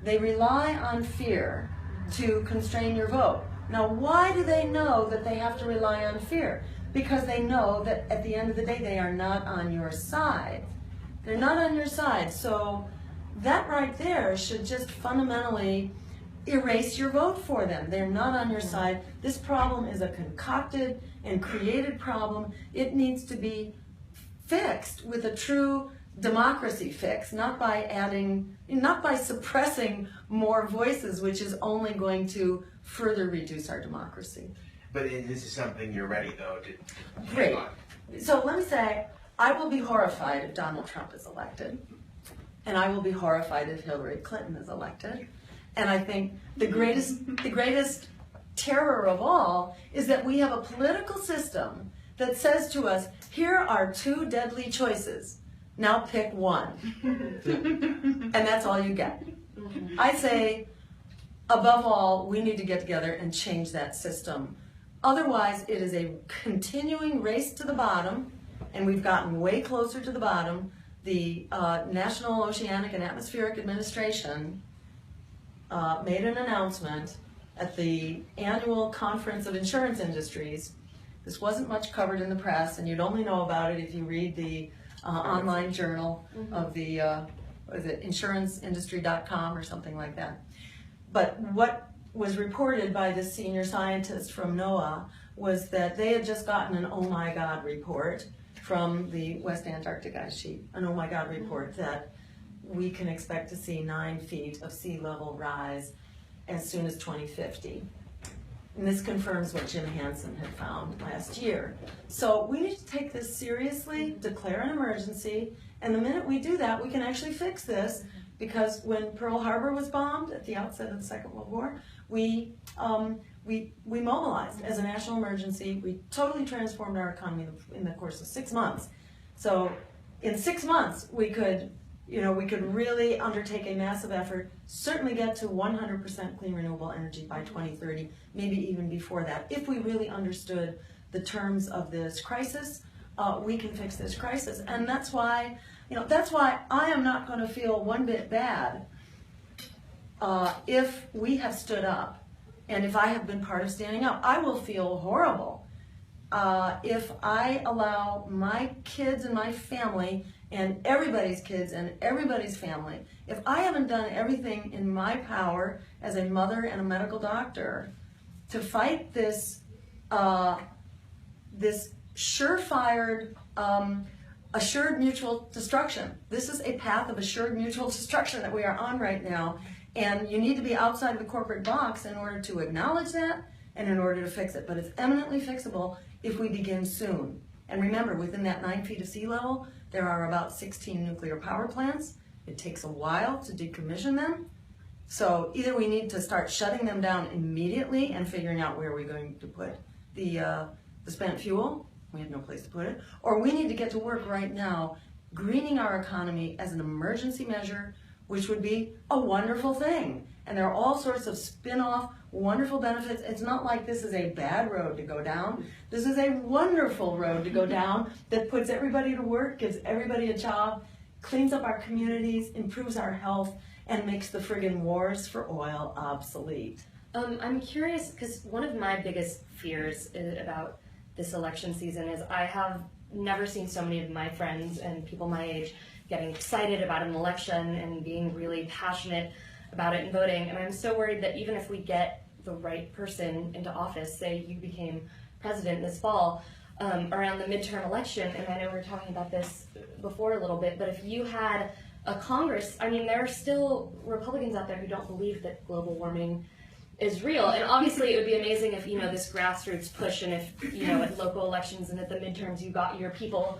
They rely on fear to constrain your vote. Now, why do they know that they have to rely on fear? Because they know that at the end of the day, they are not on your side. They're not on your side. So that right there should just fundamentally erase your vote for them. They're not on your side. This problem is a concocted and created problem. It needs to be fixed with a true democracy fix, not by suppressing more voices, which is only going to further reduce our democracy. But this is something you're ready, though, to Great. hang on. So let me say, I will be horrified if Donald Trump is elected, and I will be horrified if Hillary Clinton is elected. And I think the greatest terror of all is that we have a political system that says to us, here are two deadly choices. Now pick one. And that's all you get. I say, above all, we need to get together and change that system. Otherwise, it is a continuing race to the bottom, and we've gotten way closer to the bottom. The National Oceanic and Atmospheric Administration made an announcement at the annual Conference of Insurance Industries. This wasn't much covered in the press, and you'd only know about it if you read the online journal of the, was it insuranceindustry.com or something like that. But what was reported by this senior scientist from NOAA was that they had just gotten an oh my God report from the West Antarctic ice sheet, an oh my God report that we can expect to see 9 feet of sea level rise as soon as 2050. And this confirms what Jim Hansen had found last year. So we need to take this seriously, declare an emergency, and the minute we do that, we can actually fix this, because when Pearl Harbor was bombed at the outset of the Second World War, we mobilized as a national emergency. We totally transformed our economy in the course of 6 months. So in 6 months, we could really undertake a massive effort, certainly get to 100% clean renewable energy by 2030, maybe even before that. If we really understood the terms of this crisis, we can fix this crisis. And that's why I am not going to feel one bit bad if we have stood up, and if I have been part of standing up. I will feel horrible if I allow my kids and my family and everybody's kids and everybody's family, if I haven't done everything in my power as a mother and a medical doctor to fight this this surefire assured mutual destruction. This is a path of assured mutual destruction that we are on right now, and you need to be outside of the corporate box in order to acknowledge that and in order to fix it. But it's eminently fixable if we begin soon. And remember, within that 9 feet of sea level, there are about 16 nuclear power plants. It takes a while to decommission them. So either we need to start shutting them down immediately and figuring out where we're going to put the spent fuel. We have no place to put it. Or we need to get to work right now greening our economy as an emergency measure, which would be a wonderful thing. And there are all sorts of spin-off wonderful benefits. It's not like this is a bad road to go down. This is a wonderful road to go down that puts everybody to work, gives everybody a job, cleans up our communities, improves our health, and makes the friggin' wars for oil obsolete. I'm curious, because one of my biggest fears about this election season is I have never seen so many of my friends and people my age getting excited about an election and being really passionate about it and voting. And I'm so worried that even if we get the right person into office, say you became president this fall, around the midterm election, and I know we were talking about this before a little bit, but if you had a Congress, I mean, there are still Republicans out there who don't believe that global warming is real. And obviously it would be amazing if, this grassroots push, and if, at local elections and at the midterms you got your people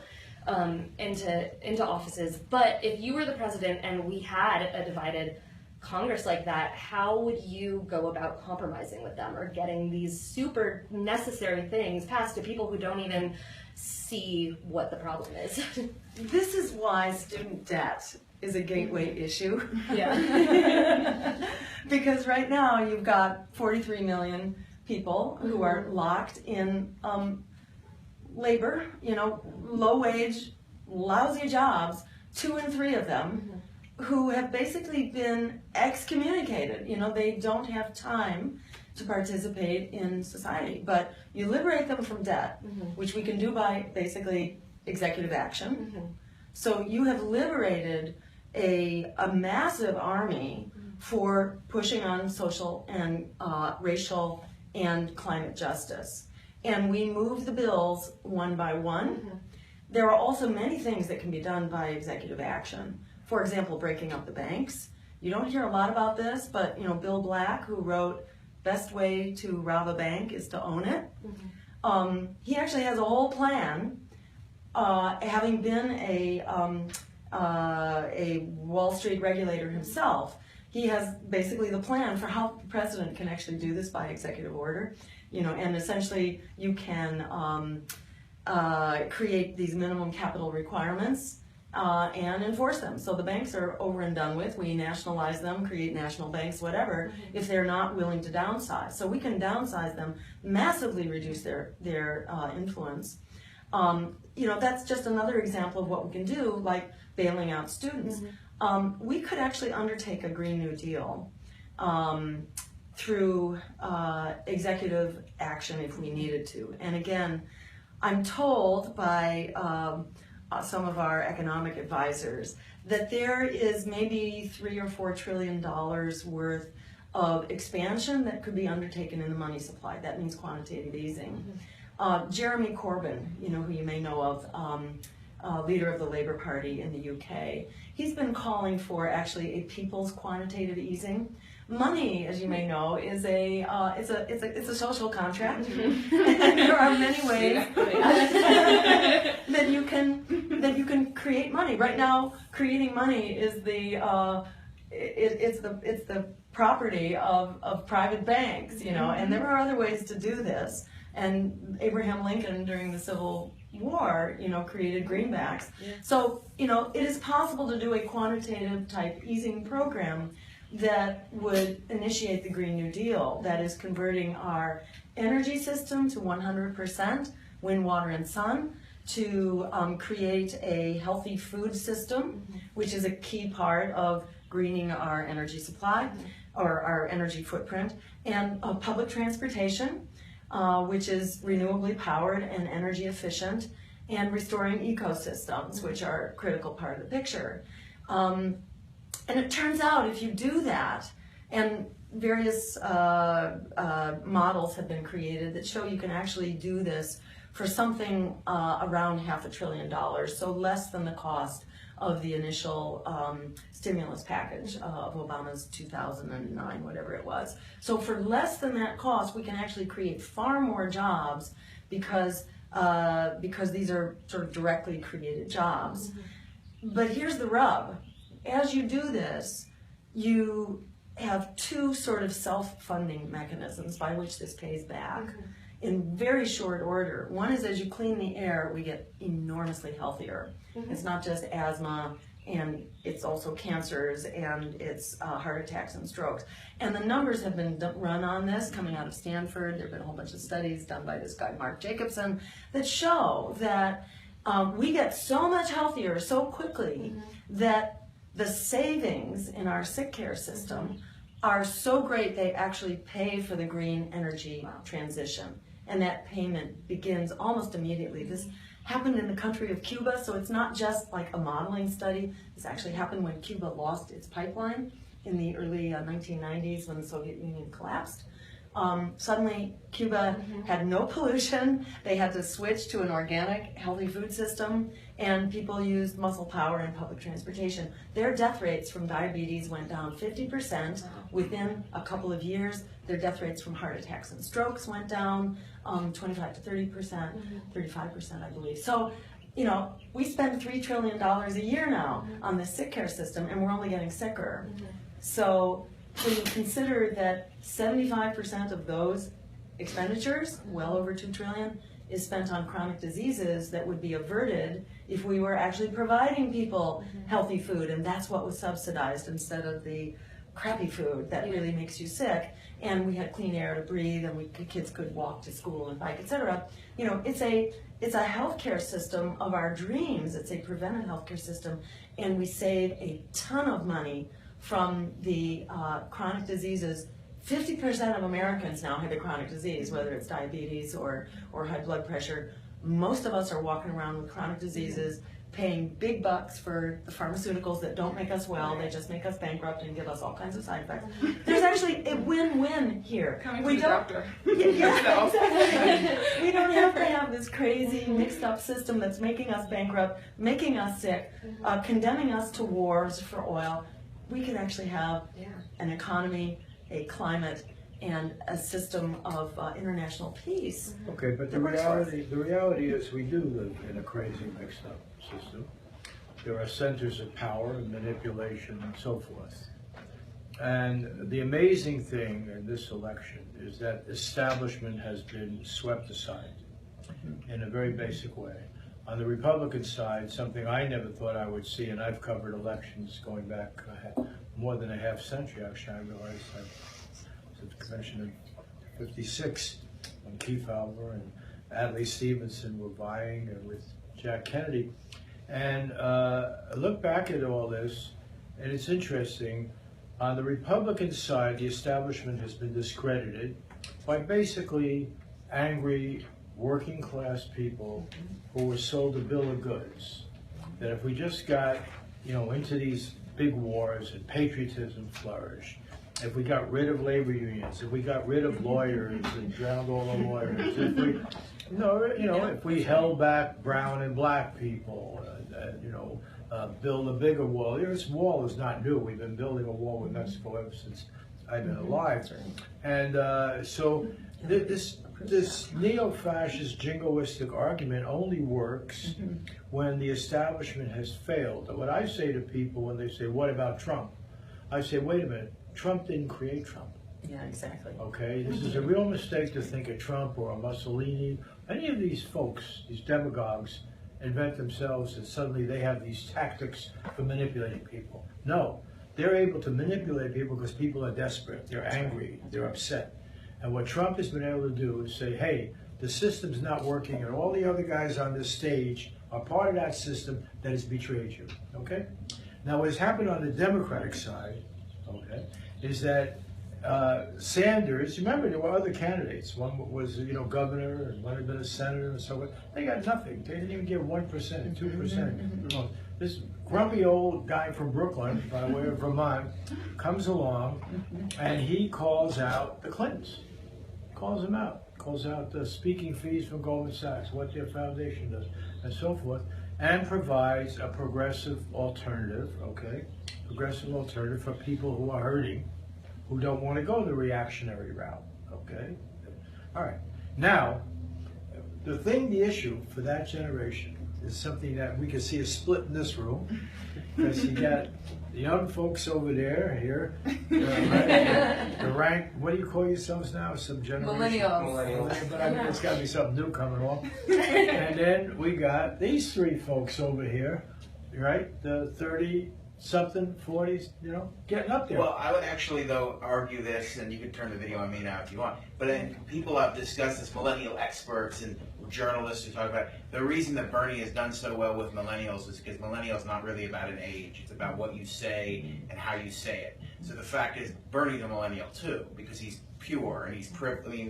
into offices. But if you were the president and we had a divided Congress like that, how would you go about compromising with them or getting these super necessary things passed to people who don't even see what the problem is. This is why student debt is a gateway issue. Yeah. Because right now you've got 43 million people who are locked in labor, low wage, lousy jobs, 2 in 3 of them, who have basically been excommunicated. They don't have time to participate in society. But you liberate them from debt, which we can do by basically executive action. So you have liberated a massive army for pushing on social and racial and climate justice. And we move the bills one by one. There are also many things that can be done by executive action. For example, breaking up the banks. You don't hear a lot about this, but Bill Black, who wrote Best Way to Rob a Bank is to Own It. He actually has a whole plan, having been a Wall Street regulator himself. He has basically the plan for how the president can actually do this by executive order, and essentially you can create these minimum capital requirements and enforce them. So the banks are over and done with. We nationalize them, create national banks, whatever, if they're not willing to downsize. So we can downsize them, massively reduce their influence. That's just another example of what we can do, like bailing out students. We could actually undertake a Green New Deal through executive action if we needed to. And again, I'm told by some of our economic advisors that there is maybe $3 or $4 trillion worth of expansion that could be undertaken in the money supply. That means quantitative easing. Jeremy Corbyn, who you may know of, leader of the Labour Party in the UK, he's been calling for actually a people's quantitative easing. Money, as you may know, is it's a social contract, and there are many ways that you can create money. Right now, creating money is it's the property of private banks, and there are other ways to do this. And Abraham Lincoln, during the Civil War, created greenbacks. So, it is possible to do a quantitative type easing program that would initiate the Green New Deal, that is converting our energy system to 100% wind, water, and sun, to create a healthy food system, which is a key part of greening our energy supply, or our energy footprint, and public transportation, which is renewably powered and energy efficient, and restoring ecosystems, which are a critical part of the picture. And it turns out if you do that, and various models have been created that show you can actually do this for something around $500 billion, so less than the cost of the initial stimulus package of Obama's 2009, whatever it was. So for less than that cost, we can actually create far more jobs because these are sort of directly created jobs. But here's the rub. As you do this, you have 2 sort of self-funding mechanisms by which this pays back in very short order. One is, as you clean the air, we get enormously healthier. It's not just asthma, and it's also cancers, and it's heart attacks and strokes. And the numbers have been run on this coming out of Stanford. There have been a whole bunch of studies done by this guy, Mark Jacobson, that show that we get so much healthier so quickly that the savings in our sick care system are so great they actually pay for the green energy transition. And that payment begins almost immediately. This happened in the country of Cuba, so it's not just like a modeling study. This actually happened when Cuba lost its pipeline in the early 1990s when the Soviet Union collapsed. Suddenly, Cuba had no pollution. They had to switch to an organic, healthy food system, and people used muscle power and public transportation. Their death rates from diabetes went down 50% within a couple of years. Their death rates from heart attacks and strokes went down 25 to 30%, 35%, I believe. So, we spend $3 trillion a year now on the sick care system, and we're only getting sicker. So, when you consider that 75% of those expenditures, well over $2 trillion, is spent on chronic diseases that would be averted if we were actually providing people healthy food, and that's what was subsidized instead of the crappy food that really makes you sick. And we had clean air to breathe, and kids could walk to school and bike, etc. You know, it's a healthcare system of our dreams. It's a preventive healthcare system, and we save a ton of money from the chronic diseases. 50% of Americans now have a chronic disease, whether it's diabetes or high blood pressure. Most of us are walking around with chronic diseases, paying big bucks for the pharmaceuticals that don't make us well. They just make us bankrupt and give us all kinds of side effects. There's actually a win-win here. Coming from the doctor. Yeah, exactly. We don't have to have this crazy mixed-up system that's making us bankrupt, making us sick, condemning us to wars for oil. We can actually have an economy, a climate, and a system of international peace. Okay, but the reality is we do live in a crazy mixed-up system. There are centers of power and manipulation and so forth. And the amazing thing in this election is that establishment has been swept aside in a very basic way. On the Republican side, something I never thought I would see, and I've covered elections going back more than a half century, actually. I realized I was at the convention in 56 when Kefauver and Adlai Stevenson were vying with Jack Kennedy. And I look back at all this, and it's interesting. On the Republican side, the establishment has been discredited by basically angry working class people who were sold a bill of goods. That if we just got, into these big wars and patriotism flourished, if we got rid of labor unions, if we got rid of lawyers and drowned all the lawyers, if we, if we held back brown and black people, build a bigger wall. This wall is not new. We've been building a wall with Mexico ever since I've been alive. And so this neo-fascist jingoistic argument only works when the establishment has failed. And what I say to people when they say, what about Trump? I say, wait a minute, Trump didn't create Trump. Yeah, exactly. Okay, this is a real mistake to think of Trump or a Mussolini. Any of these folks, these demagogues, invent themselves and suddenly they have these tactics for manipulating people. No, they're able to manipulate people because people are desperate, they're angry, they're upset. And what Trump has been able to do is say, hey, the system's not working and all the other guys on this stage are part of that system that has betrayed you, okay? Now what has happened on the Democratic side, okay, is that Sanders, remember there were other candidates. One was, governor, and one had been a senator and so on. They got nothing. They didn't even get 1%, 2%. This grumpy old guy from Brooklyn, by way of Vermont, comes along and he calls out the Clintons. Calls them out. Calls out the speaking fees from Goldman Sachs, what their foundation does, and so forth, and provides a progressive alternative, okay? Progressive alternative for people who are hurting, who don't want to go the reactionary route, okay? All right. Now, the issue for that generation is something that we can see a split in this room, because you got the young folks over there, here, the rank, what do you call yourselves now? Some generation? Millennials. But I mean, it's got to be something new coming along. And then we got these three folks over here, right? The 30-something, 40s, getting up there. Well, I would actually, though, argue this, and you can turn the video on me now if you want, but then people have discussed this, millennial experts and journalists who talk about the reason that Bernie has done so well with millennials is because millennials not really about an age. It's about what you say and how you say it. So the fact is, Bernie's a millennial too, because he's pure and he's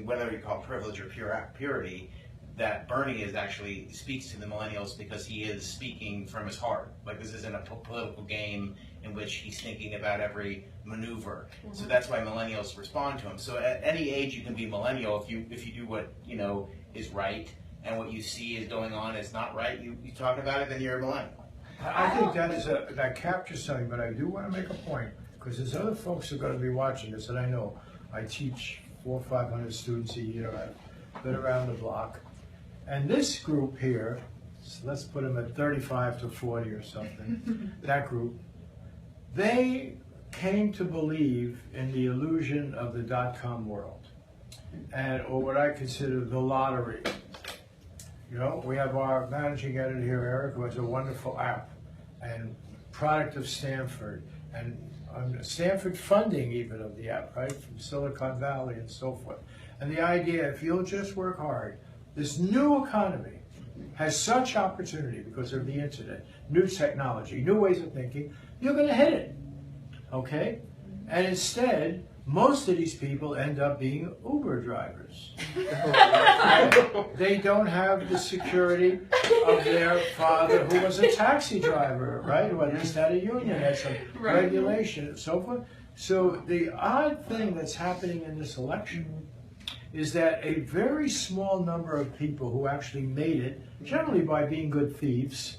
whether you call it privilege or purity, that Bernie is actually speaks to the millennials because he is speaking from his heart. Like, this isn't a political game in which he's thinking about every maneuver. So that's why millennials respond to him. So at any age you can be millennial if you do what is right, and what you see is going on is not right. You talk about it, then you're a millennial. I think that captures something, but I do want to make a point, because there's other folks who are going to be watching this, and I know I teach 400 or 500 students a year. I've been around the block. And this group here, let's put them at 35 to 40 or something, that group, they came to believe in the illusion of the dot-com world, or what I consider the lottery. You know, we have our managing editor here, Eric, who has a wonderful app, and product of Stanford, and Stanford funding even of the app, right, from Silicon Valley and so forth. And the idea, if you'll just work hard, this new economy has such opportunity because of the internet, new technology, new ways of thinking, you're going to hit it, okay? And instead, most of these people end up being Uber drivers. They don't have the security of their father, who was a taxi driver, right? Who at least had a union, had some regulation and so forth. So the odd thing that's happening in this election is that a very small number of people who actually made it, generally by being good thieves,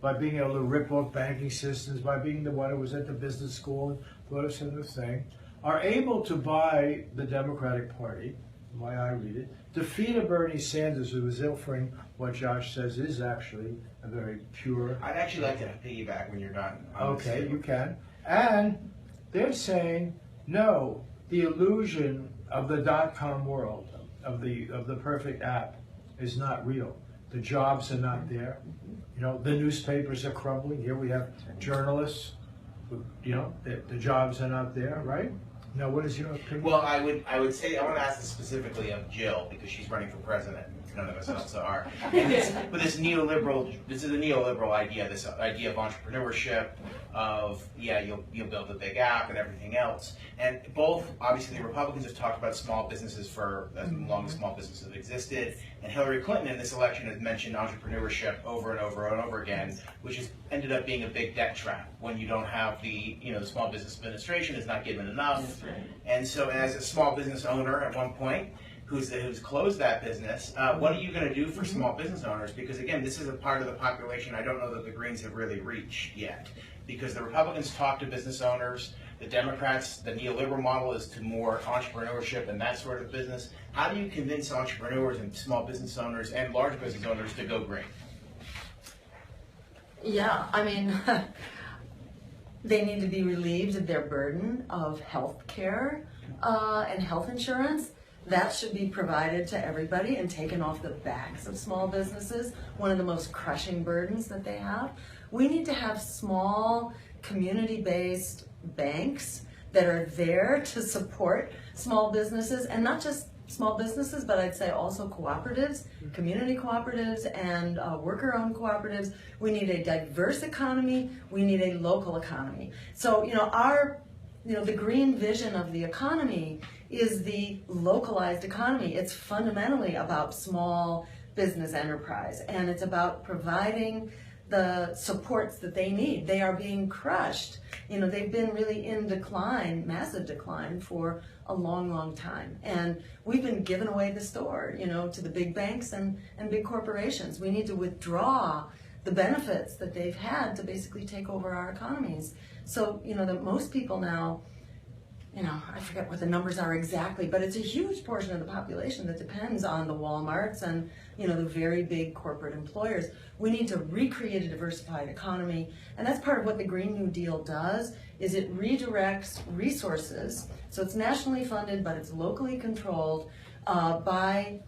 by being able to rip off banking systems, by being the one who was at the business school and thought of some of the thing, are able to buy the Democratic Party, the way I read it, defeat a Bernie Sanders who is offering what Josh says is actually a very pure. I'd actually like to piggyback when you're done. Okay, you can. And they're saying, no, the illusion of the dot-com world, of the perfect app, is not real. The jobs are not there. You know, the newspapers are crumbling. Here we have journalists. You know, the jobs are not there, right? Now, what is your opinion? Well, I would say I want to ask this specifically of Jill because she's running for president. None of us else are. And this is a neoliberal idea. This idea of entrepreneurship, of you'll build a big app and everything else. And both, obviously, the Republicans have talked about small businesses for as long as small businesses have existed. And Hillary Clinton in this election has mentioned entrepreneurship over and over and over again, which has ended up being a big debt trap when you don't have the Small Business Administration is not given enough. And so, as a small business owner at one point, who's closed that business, what are you going to do for small business owners? Because again, this is a part of the population I don't know that the Greens have really reached yet. Because the Republicans talk to business owners, the Democrats, the neoliberal model is to more entrepreneurship and that sort of business. How do you convince entrepreneurs and small business owners and large business owners to go green? Yeah, I mean, they need to be relieved of their burden of health care and health insurance. That should be provided to everybody and taken off the backs of small businesses, one of the most crushing burdens that they have. We need to have small, community-based banks that are there to support small businesses, and not just small businesses, but I'd say also cooperatives, community cooperatives, and worker-owned cooperatives. We need a diverse economy. We need a local economy. So, the green vision of the economy is the localized economy. It's fundamentally about small business enterprise, and it's about providing the supports that they need. They are being crushed. They've been really in decline, massive decline, for a long, long time. And we've been giving away the store, to the big banks and big corporations. We need to withdraw the benefits that they've had to basically take over our economies. So, that most people now, I forget what the numbers are exactly, but it's a huge portion of the population that depends on the Walmarts and, the very big corporate employers. We need to recreate a diversified economy, and that's part of what the Green New Deal does, is it redirects resources. So it's nationally funded, but it's locally controlled by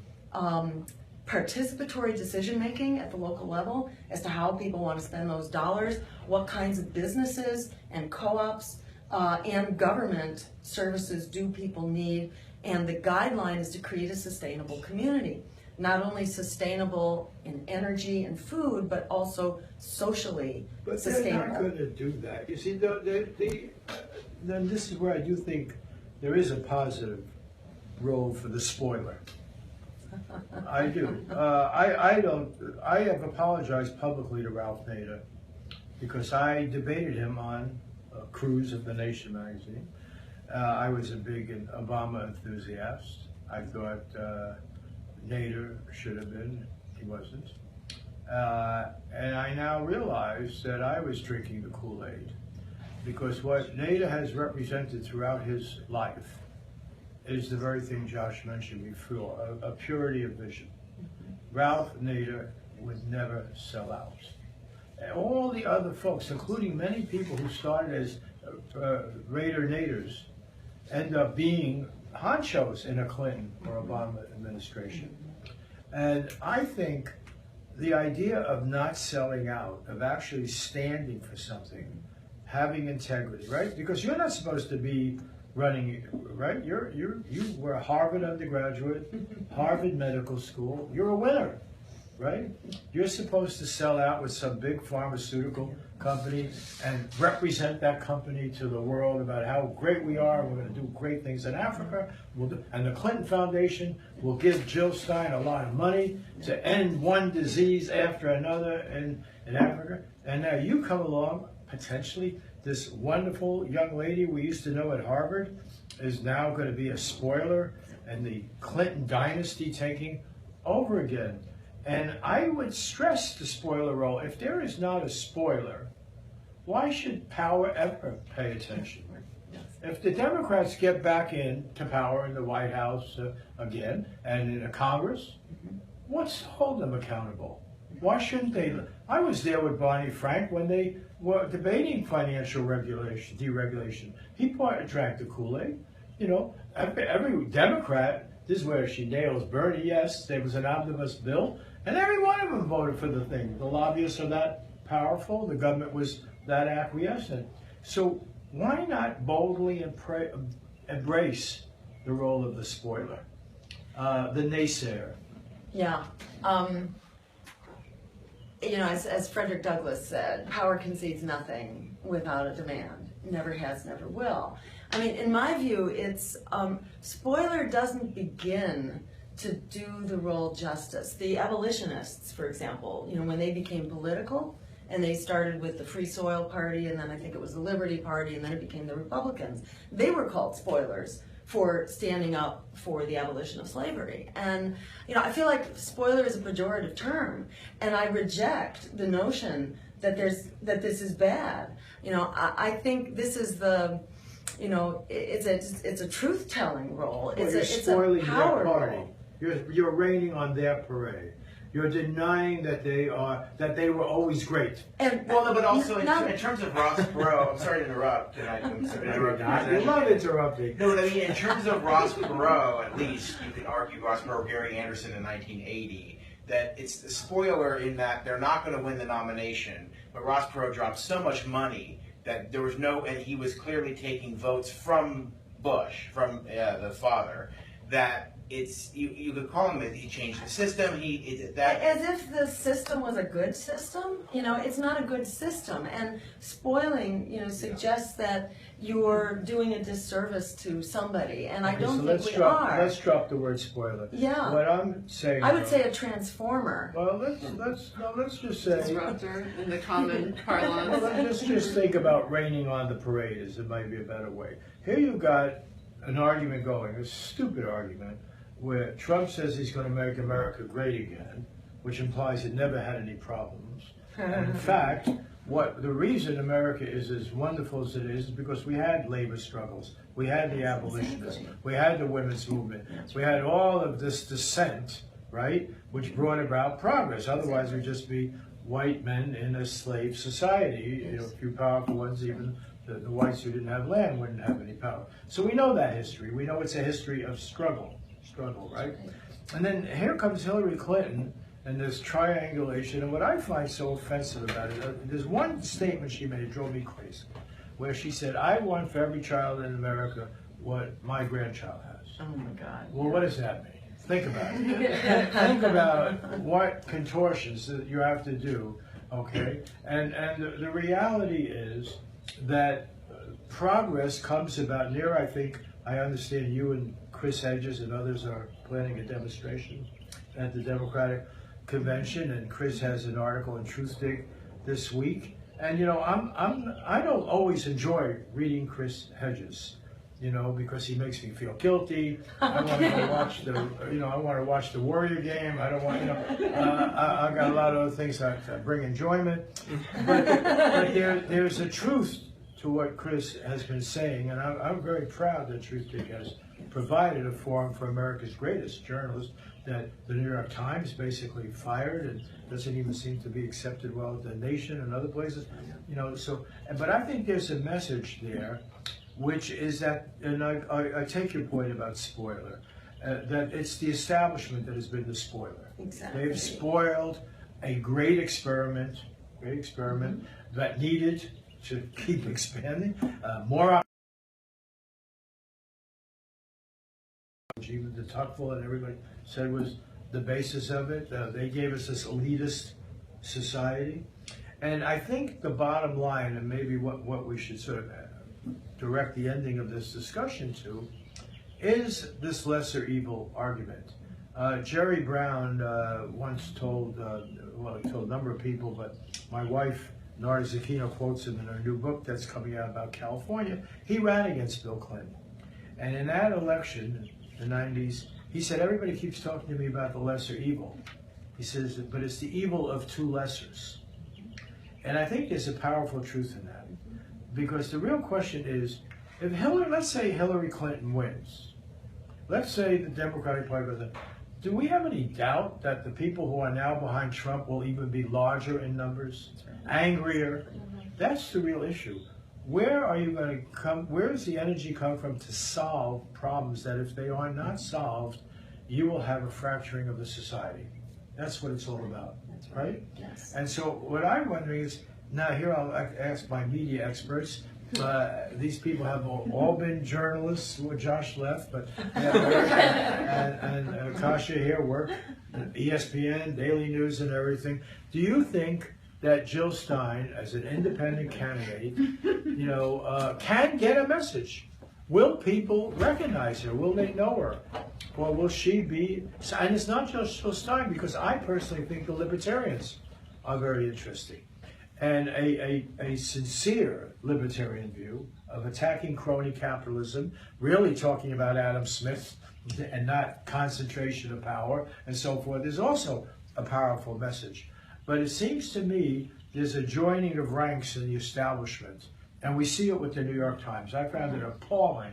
participatory decision-making at the local level as to how people want to spend those dollars, what kinds of businesses and co-ops and government services do people need, and the guideline is to create a sustainable community. Not only sustainable in energy and food, but also socially sustainable. But they're not going to do that. You see, then this is where I do think there is a positive role for the spoiler. I do. I have apologized publicly to Ralph Nader because I debated him on a cruise of The Nation magazine. I was a big Obama enthusiast. I thought Nader should have been. He wasn't. And I now realize that I was drinking the Kool-Aid because what Nader has represented throughout his life is the very thing Josh mentioned before, a purity of vision. Ralph Nader would never sell out. And all the other folks, including many people who started as Raider Naders, end up being honchos in a Clinton or Obama administration. And I think the idea of not selling out, of actually standing for something, having integrity, right? Because you're not supposed to be running, right? You were a Harvard undergraduate, Harvard Medical School. You're a winner, right? You're supposed to sell out with some big pharmaceutical company and represent that company to the world about how great we are. We're going to do great things in Africa. And the Clinton Foundation will give Jill Stein a lot of money to end one disease after another in Africa. And now you come along, potentially, this wonderful young lady we used to know at Harvard is now going to be a spoiler, and the Clinton dynasty taking over again. And I would stress the spoiler role. If there is not a spoiler, why should power ever pay attention? If the Democrats get back into power in the White House again and in the Congress, what's to hold them accountable? Why shouldn't they? I was there with Barney Frank when they were debating financial deregulation. He drank the Kool-Aid. You know, every Democrat, this is where she nails Bernie, yes, there was an omnibus bill, and every one of them voted for the thing. The lobbyists are that powerful, the government was that acquiescent. So why not boldly embrace the role of the spoiler, the naysayer? Yeah. You know, as Frederick Douglass said, power concedes nothing without a demand. Never has, never will. I mean, in my view, it's spoiler doesn't begin to do the role justice. The abolitionists, for example, you know, when they became political, and they started with the Free Soil Party, and then I think it was the Liberty Party, and then it became the Republicans. They were called spoilers for standing up for the abolition of slavery. And, you know, I feel like spoiler is a pejorative term, and I reject the notion that this is bad. You know, I think this is the, you know, it's a truth-telling role. Well, It's spoiling a power their party. role. You're raining on their parade. You're denying that they were always great. And Well, no, but also in terms of Ross Perot, I'm sorry to interrupt. I'm sorry to interrupt I love interrupting. No, but I mean, in terms of Ross Perot, at least you could argue Ross Perot, Gary Anderson in 1980, that it's the spoiler in that they're not going to win the nomination, but Ross Perot dropped so much money that there was no, and he was clearly taking votes from Bush, from the father, that it's you could call him, he changed the system, as if the system was a good system. You know, it's not a good system, and spoiling, you know, suggests that you're doing a disservice to somebody, and I don't think we are. Let's drop the word spoiler. Yeah. What I'm saying, I would say a transformer. well, let's just say, Disruptor in the common parlance. well, let's just think about raining on the parade, as it might be a better way. Here you've got an argument going, a stupid argument, where Trump says he's going to make America great again, which implies it never had any problems. And in fact, the reason America is as wonderful as it is because we had labor struggles, we had the abolitionists, we had the women's movement, we had all of this dissent, right, which brought about progress. Otherwise, we'd just be white men in a slave society. You know, a few powerful ones, even the whites who didn't have land wouldn't have any power. So we know that history. We know it's a history of struggle, right? And then here comes Hillary Clinton and this triangulation. And what I find so offensive about it, there's one statement she made, it drove me crazy, where she said, I want for every child in America what my grandchild has. Oh my God. Well, what does that mean? Think about it. Think about what contortions that you have to do, okay? And the reality is that progress comes about near, I think, I understand you and Chris Hedges and others are planning a demonstration at the Democratic Convention, and Chris has an article in Truthdig this week. And you know, I don't always enjoy reading Chris Hedges, you know, because he makes me feel guilty. I want to watch I want to watch the Warrior game. I don't want, I got a lot of other things that bring enjoyment. But there's a truth to what Chris has been saying, and I'm very proud that Truthdig has provided a forum for America's greatest journalist that the New York Times basically fired and doesn't even seem to be accepted well at the Nation and other places, you know. So, but I think there's a message there, which is that, and I take your point about spoiler, that it's the establishment that has been the spoiler. Exactly. They've spoiled a great experiment that needed to keep expanding. More even the Tuckville and everybody said was the basis of it. They gave us this elitist society. And I think the bottom line, and maybe what we should sort of direct the ending of this discussion to, is this lesser evil argument. Jerry Brown once told, well, he told a number of people, but my wife, Narda Zucchino, quotes him in her new book that's coming out about California. He ran against Bill Clinton. And in that election, in the 90s, he said, everybody keeps talking to me about the lesser evil. He says, but it's the evil of two lessers. And I think there's a powerful truth in that. Because the real question is, if let's say Hillary Clinton wins, let's say the Democratic Party goes, do we have any doubt that the people who are now behind Trump will even be larger in numbers, angrier? That's the real issue. Where are you going to come? Where does the energy come from to solve problems that, if they are not solved, you will have a fracturing of the society? That's what it's all about, right? Yes. And so what I'm wondering is, now here I'll ask my media experts. These people have all been journalists. Well, Josh left, but and Kasia here work, ESPN, Daily News, and everything. Do you think that Jill Stein, as an independent candidate, can get a message? Will people recognize her? Will they know her? Or will she be? And it's not just Jill Stein, because I personally think the libertarians are very interesting. And a sincere libertarian view of attacking crony capitalism, really talking about Adam Smith and not concentration of power and so forth, is also a powerful message. But it seems to me there's a joining of ranks in the establishment, and we see it with the New York Times. I found it appalling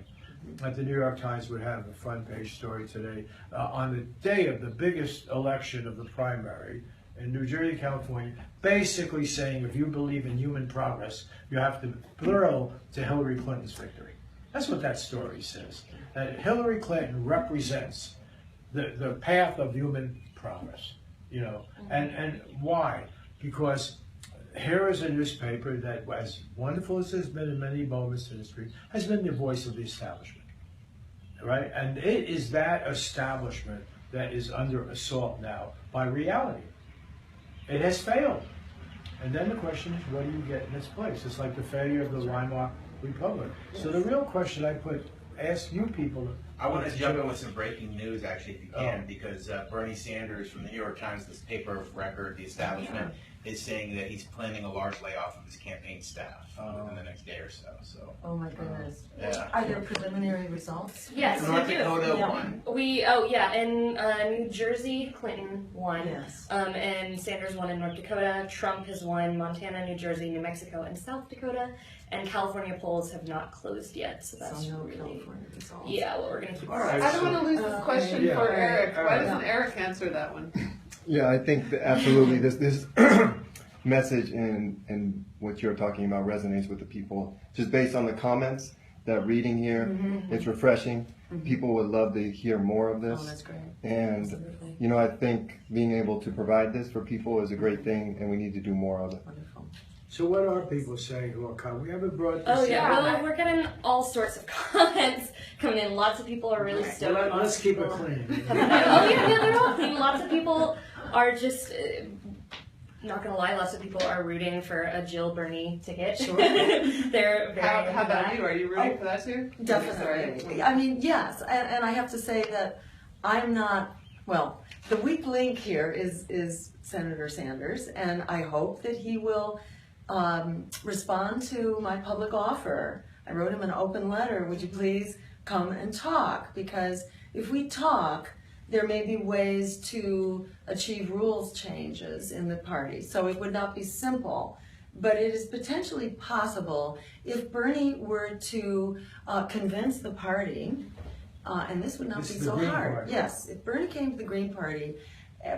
that the New York Times would have a front page story today on the day of the biggest election of the primary in New Jersey, California, basically saying if you believe in human progress, you have to thrill to Hillary Clinton's victory. That's what that story says. That Hillary Clinton represents the path of human progress. And why? Because here is a newspaper that, as wonderful as it's been in many moments in history, has been the voice of the establishment, right? And it is that establishment that is under assault now by reality. It has failed. And then the question is, what do you get in its place? It's like the failure of the Weimar Republic. So the real question I ask you people. I want to jump in with some breaking news, actually, if you can, because Bernie Sanders from the New York Times, this paper of record, the establishment, is saying that he's planning a large layoff of his campaign staff within the next day or so. Oh my goodness. Yeah. Are there preliminary results? Yes, North we do. Dakota won. In New Jersey, Clinton won. Yes. And Sanders won in North Dakota. Trump has won Montana, New Jersey, New Mexico, and South Dakota. And California polls have not closed yet, so that's no really California results. well, we're gonna keep. All right. I don't want to lose this question yeah. for Eric. Why Yeah. doesn't Eric answer that one? Yeah, I think that absolutely this message and what you're talking about resonates with the people. Just based on the comments, that reading here, it's refreshing. People would love to hear more of this. Oh, that's great. And Absolutely. I think being able to provide this for people is a great thing, and we need to do more of it. Wonderful. So what are people saying who are coming? We haven't brought this Oh up. well, we're getting all sorts of comments coming in. Lots of people are really stoked. Well, let's Lots of keep it people- clean. they're all clean. Lots of people are just. Not gonna lie, lots of people are rooting for a Jill Bernie ticket. Sure. They're very How into about that. you? Are you rooting for that too? Definitely. I mean, yes, and I have to say that I'm not, well, the weak link here is Senator Sanders, and I hope that he will respond to my public offer. I wrote him an open letter, would you please come and talk? Because if we talk, there may be ways to achieve rules changes in the party. So it would not be simple, but it is potentially possible if Bernie were to convince the party, and this would not This be is the so Green hard. Party. Yes, if Bernie came to the Green Party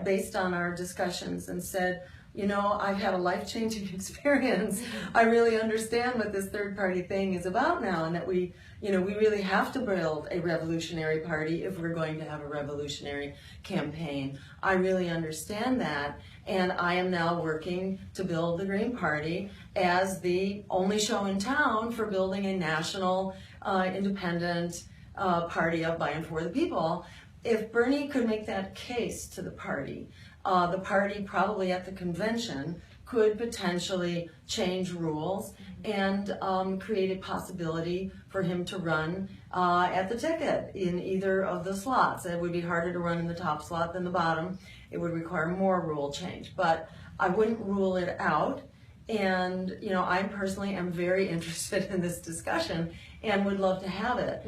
based on our discussions and said, I've had a life-changing experience. I really understand what this third-party thing is about now, and that we really have to build a revolutionary party if we're going to have a revolutionary campaign. I really understand that, And I am now working to build the Green Party as the only show in town for building a national independent party of, by, and for the people. If Bernie could make that case to the party probably at the convention could potentially change rules and create a possibility for him to run at the ticket in either of the slots. It would be harder to run in the top slot than the bottom. It would require more rule change, but I wouldn't rule it out. And I personally am very interested in this discussion and would love to have it.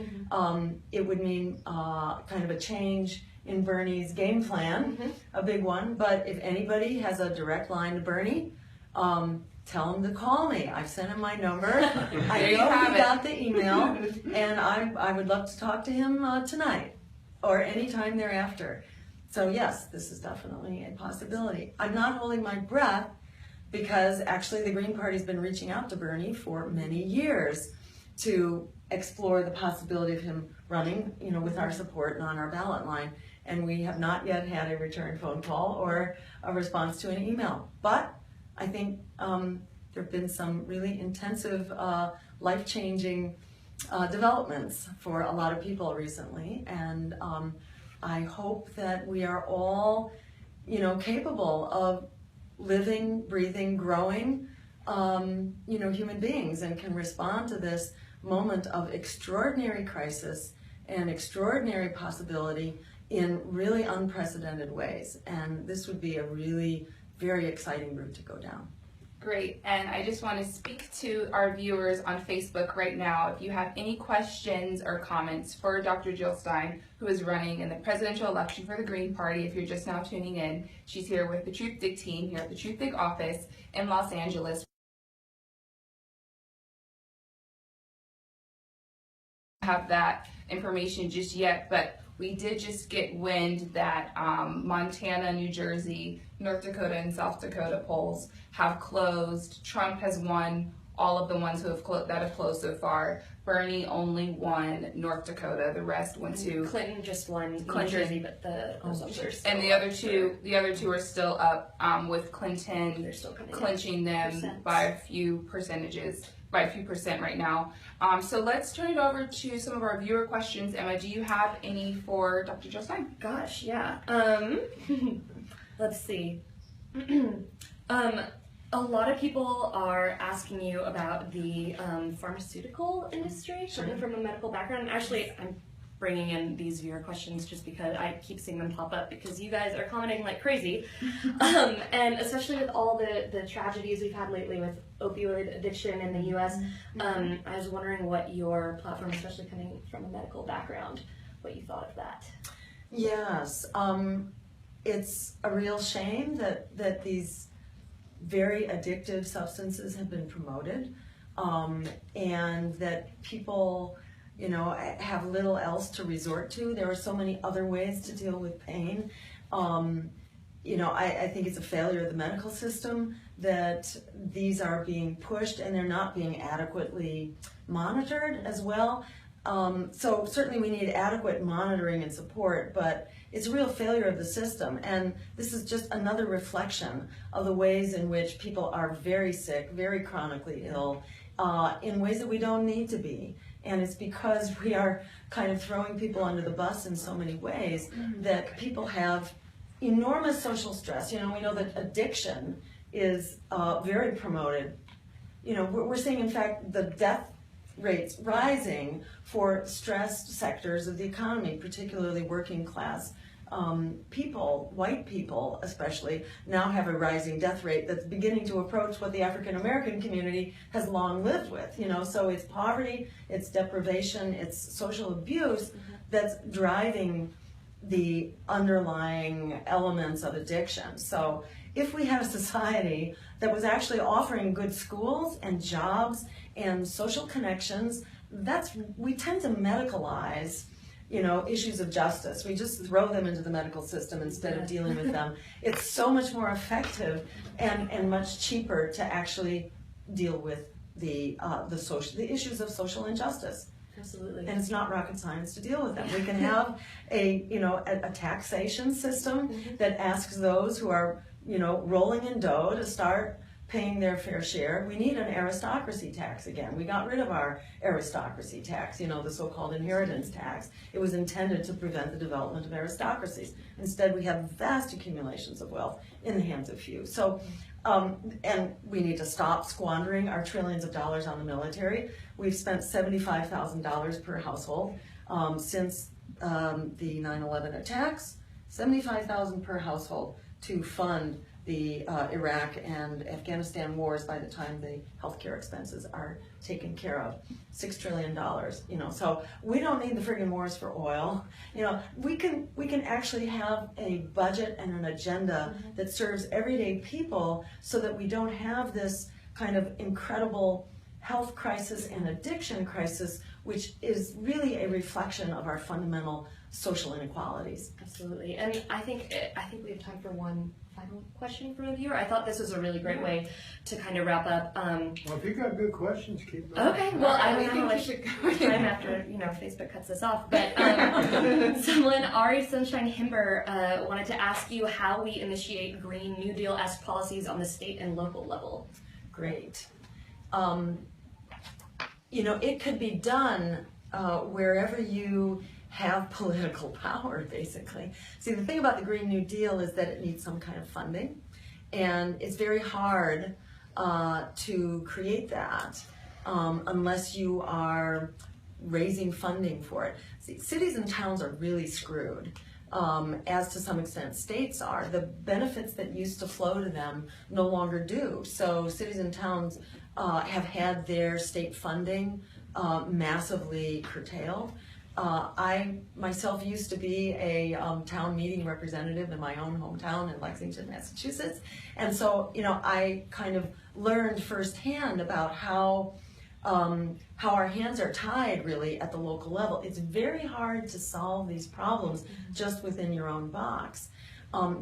It would mean kind of a change in Bernie's game plan, a big one. But if anybody has a direct line to Bernie, tell him to call me. I've sent him my number. I know he got the email, and I would love to talk to him tonight or anytime thereafter. So yes, this is definitely a possibility. I'm not holding my breath because actually the Green Party's been reaching out to Bernie for many years to explore the possibility of him running, with our support and on our ballot line. And we have not yet had a return phone call or a response to an email. But I think there have been some really intensive, life-changing developments for a lot of people recently. And I hope that we are all, capable of living, breathing, growing, human beings and can respond to this moment of extraordinary crisis and extraordinary possibility in really unprecedented ways. And this would be a really very exciting route to go down. Great, and I just want to speak to our viewers on Facebook right now. If you have any questions or comments for Dr. Jill Stein, who is running in the presidential election for the Green Party, if you're just now tuning in, she's here with the Truthdig team here at the Truthdig office in Los Angeles. Have that information just yet, but we did just get wind that Montana, New Jersey, North Dakota, and South Dakota polls have closed. Trump has won all of the ones who have closed so far. Bernie only won North Dakota. The rest went to Clinton. Just won New Jersey, but those others are still and the other two are still up, with Clinton they're still coming clinching them percents. by a few percent right now. So let's turn it over to some of our viewer questions. Emma, do you have any for Dr. Jill Stein? Gosh, yeah. Let's see. A lot of people are asking you about the pharmaceutical industry, coming from a medical background. And actually, I'm bringing in these viewer questions just because I keep seeing them pop up because you guys are commenting like crazy. And especially with all the tragedies we've had lately with opioid addiction in the U.S., I was wondering what your platform, especially coming from a medical background, what you thought of that. Yes, it's a real shame that these very addictive substances have been promoted, and that people, have little else to resort to. There are so many other ways to deal with pain. I think it's a failure of the medical system that these are being pushed and they're not being adequately monitored as well. So certainly we need adequate monitoring and support, but it's a real failure of the system. And this is just another reflection of the ways in which people are very sick, very chronically ill, in ways that we don't need to be. And it's because we are kind of throwing people under the bus in so many ways that people have enormous social stress. We know that addiction is very promoted. We're seeing, in fact, the death rates rising for stressed sectors of the economy, particularly working class people, white people especially, now have a rising death rate that's beginning to approach what the African American community has long lived with. So it's poverty, it's deprivation, it's social abuse that's driving the underlying elements of addiction. So if we had a society that was actually offering good schools and jobs and social connections, we tend to medicalize issues of justice. We just throw them into the medical system instead of dealing with them. It's so much more effective and much cheaper to actually deal with the issues of social injustice. Absolutely. And it's not rocket science to deal with them. We can have a taxation system that asks those who are rolling in dough to start paying their fair share. We need an aristocracy tax again. We got rid of our aristocracy tax, the so-called inheritance tax. It was intended to prevent the development of aristocracies. Instead, we have vast accumulations of wealth in the hands of few. So, and we need to stop squandering our trillions of dollars on the military. We've spent $75,000 per household since the 9/11 attacks, $75,000 per household to fund the Iraq and Afghanistan wars by the time the healthcare expenses are taken care of. $6 trillion, so we don't need the friggin' wars for oil. We can actually have a budget and an agenda that serves everyday people so that we don't have this kind of incredible health crisis and addiction crisis, which is really a reflection of our fundamental social inequalities. Absolutely, and I think we have time for one final question from a viewer. I thought this was a really great way to kind of wrap up. Well, if you got good questions, keep going. Okay, well, I don't know how much should time after Facebook cuts this off, but someone, Ari Sunshine Himber, wanted to ask you how we initiate Green New Deal-esque policies on the state and local level. Great. It could be done wherever you have political power, basically. See, the thing about the Green New Deal is that it needs some kind of funding, and it's very hard to create that unless you are raising funding for it. See, cities and towns are really screwed, as to some extent states are. The benefits that used to flow to them no longer do. So cities and towns have had their state funding massively curtailed. I myself used to be a town meeting representative in my own hometown in Lexington, Massachusetts, and so I kind of learned firsthand about how our hands are tied really at the local level. It's very hard to solve these problems just within your own box.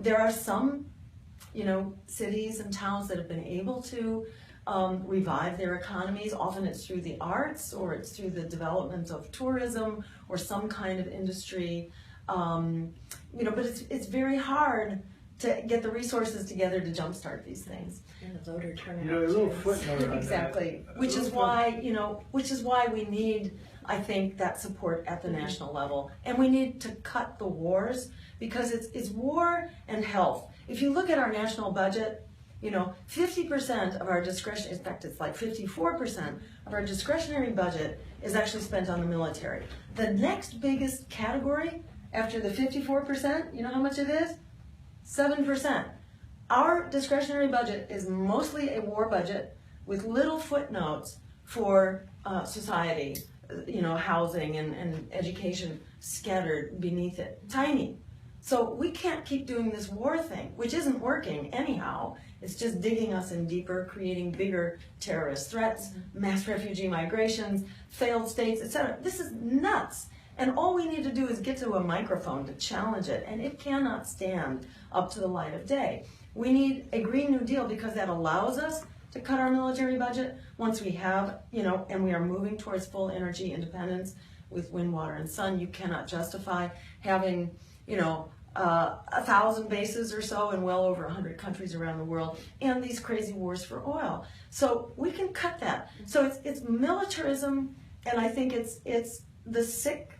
There are some, cities and towns that have been able to revive their economies. Often it's through the arts, or it's through the development of tourism or some kind of industry. But it's very hard to get the resources together to jumpstart these things. And the voter turnout. A little footnote on that. Exactly, which is why we need, I think, that support at the national level, and we need to cut the wars, because it's war and health. If you look at our national budget, 50% of our discretion, in fact, it's like 54% of our discretionary budget is actually spent on the military. The next biggest category after the 54%, you know how much it is? 7%. Our discretionary budget is mostly a war budget with little footnotes for society, housing and education scattered beneath it. Tiny. So we can't keep doing this war thing, which isn't working anyhow. It's just digging us in deeper, creating bigger terrorist threats, mass refugee migrations, failed states, etc. This is nuts. And all we need to do is get to a microphone to challenge it, and it cannot stand up to the light of day. We need a Green New Deal because that allows us to cut our military budget once we have, and we are moving towards full energy independence with wind, water, and sun. You cannot justify having, 1,000 bases or so in well over 100 countries around the world, and these crazy wars for oil. So we can cut that. So it's militarism, and I think it's the sick.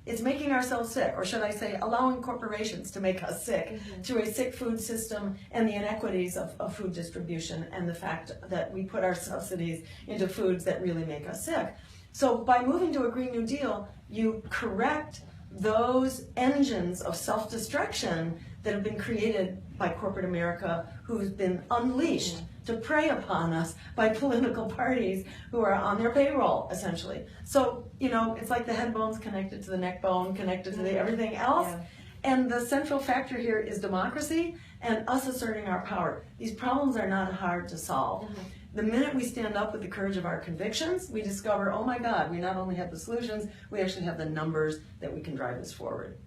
It's making ourselves sick, or should I say, allowing corporations to make us sick through a sick food system and the inequities of food distribution, and the fact that we put our subsidies into foods that really make us sick. So by moving to a Green New Deal, you correct those engines of self-destruction that have been created by corporate America, who's been unleashed to prey upon us by political parties who are on their payroll, essentially. So, it's like the head bone's connected to the neck bone, connected to everything else. Yeah. And the central factor here is democracy and us asserting our power. These problems are not hard to solve. The minute we stand up with the courage of our convictions, we discover, oh my God, we not only have the solutions, we actually have the numbers that we can drive this forward.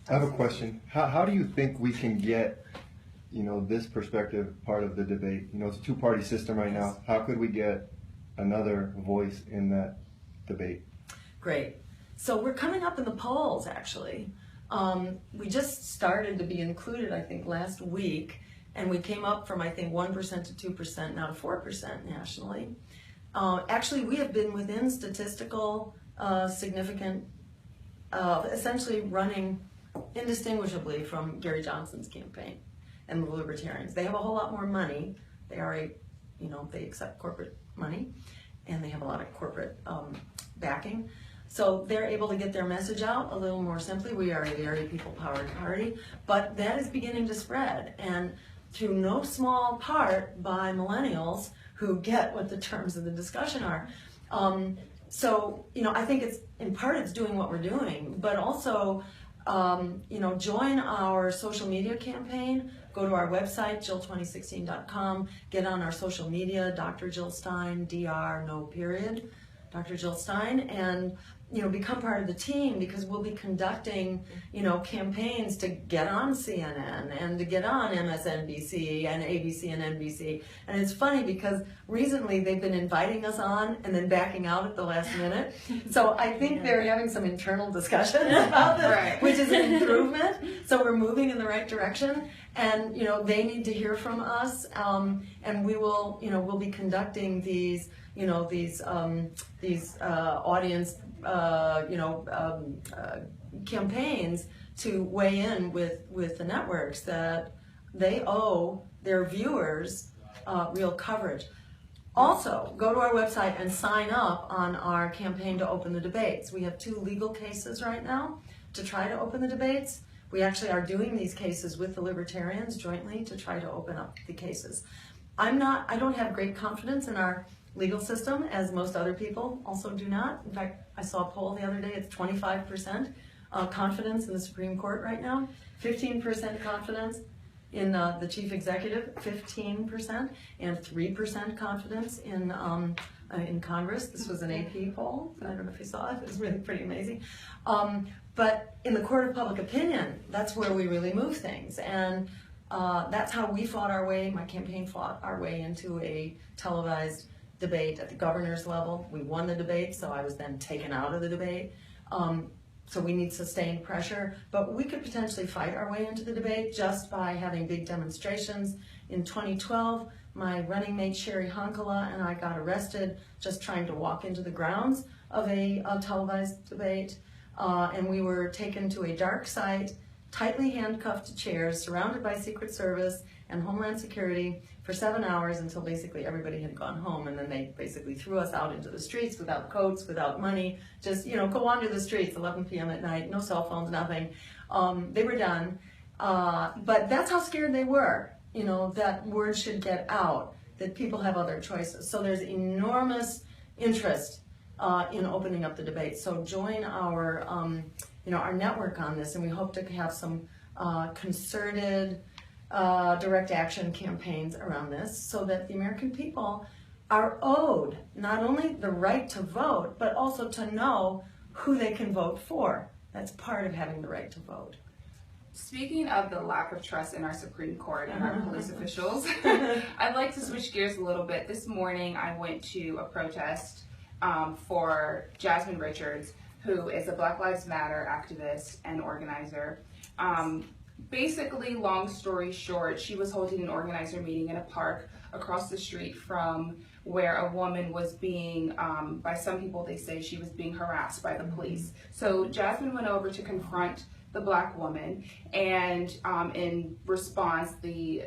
I have a question. How do you think we can get, this perspective part of the debate? It's a two-party system right now. How could we get another voice in that debate? Great. So we're coming up in the polls, actually. We just started to be included, I think, last week, and we came up from, I think, 1% to 2%, now to 4% nationally. Actually, we have been within statistical significant, essentially running indistinguishably from Gary Johnson's campaign and the Libertarians. They have a whole lot more money. They are they accept corporate money, and they have a lot of corporate backing. So they're able to get their message out a little more simply. We are a very people-powered party, but that is beginning to spread, and through no small part by millennials who get what the terms of the discussion are. So, I think in part it's doing what we're doing, but also, join our social media campaign. Go to our website, jill2016.com, get on our social media, Dr. Jill Stein, DR, no period, Dr. Jill Stein, and become part of the team, because we'll be conducting, campaigns to get on CNN and to get on MSNBC and ABC and NBC. And it's funny because recently they've been inviting us on and then backing out at the last minute. So I think they're having some internal discussions about this, Right. which is an improvement. So we're moving in the right direction. And, they need to hear from us. And we will, we'll be conducting these, these audience campaigns to weigh in with the networks that they owe their viewers real coverage. Also, go to our website and sign up on our campaign to open the debates. We have 2 legal cases right now to try to open the debates. We actually are doing these cases with the Libertarians jointly to try to open up the cases. I don't have great confidence in our legal system, as most other people also do not. In fact, I saw a poll the other day, it's 25% confidence in the Supreme Court right now, 15% confidence in the chief executive, 15%, and 3% confidence in Congress. This was an AP poll. I don't know if you saw it. It was really pretty amazing. But in the court of public opinion, that's where we really move things. And that's how we fought our way, my campaign fought our way into a televised debate at the governor's level. We won the debate, so I was then taken out of the debate. So we need sustained pressure, but we could potentially fight our way into the debate just by having big demonstrations. In 2012, my running mate Sherry Honkala and I got arrested just trying to walk into the grounds of a televised debate, and we were taken to a dark site, tightly handcuffed to chairs, surrounded by Secret Service and Homeland Security for 7 hours until basically everybody had gone home, and then they basically threw us out into the streets without coats, without money, just, go wander the streets, 11 p.m. at night, no cell phones, nothing. They were done. But that's how scared they were, that word should get out, that people have other choices. So there's enormous interest in opening up the debate. So join our, our network on this, and we hope to have some concerted direct action campaigns around this, so that the American people are owed not only the right to vote, but also to know who they can vote for. That's part of having the right to vote. Speaking of the lack of trust in our Supreme Court and our police officials, I'd like to switch gears a little bit. This morning I went to a protest for Jasmine Richards, who is a Black Lives Matter activist and organizer. Basically, long story short, she was holding an organizer meeting in a park across the street from where a woman was being, by some people they say she was being harassed by the police. So Jasmine went over to confront the Black woman, and in response, the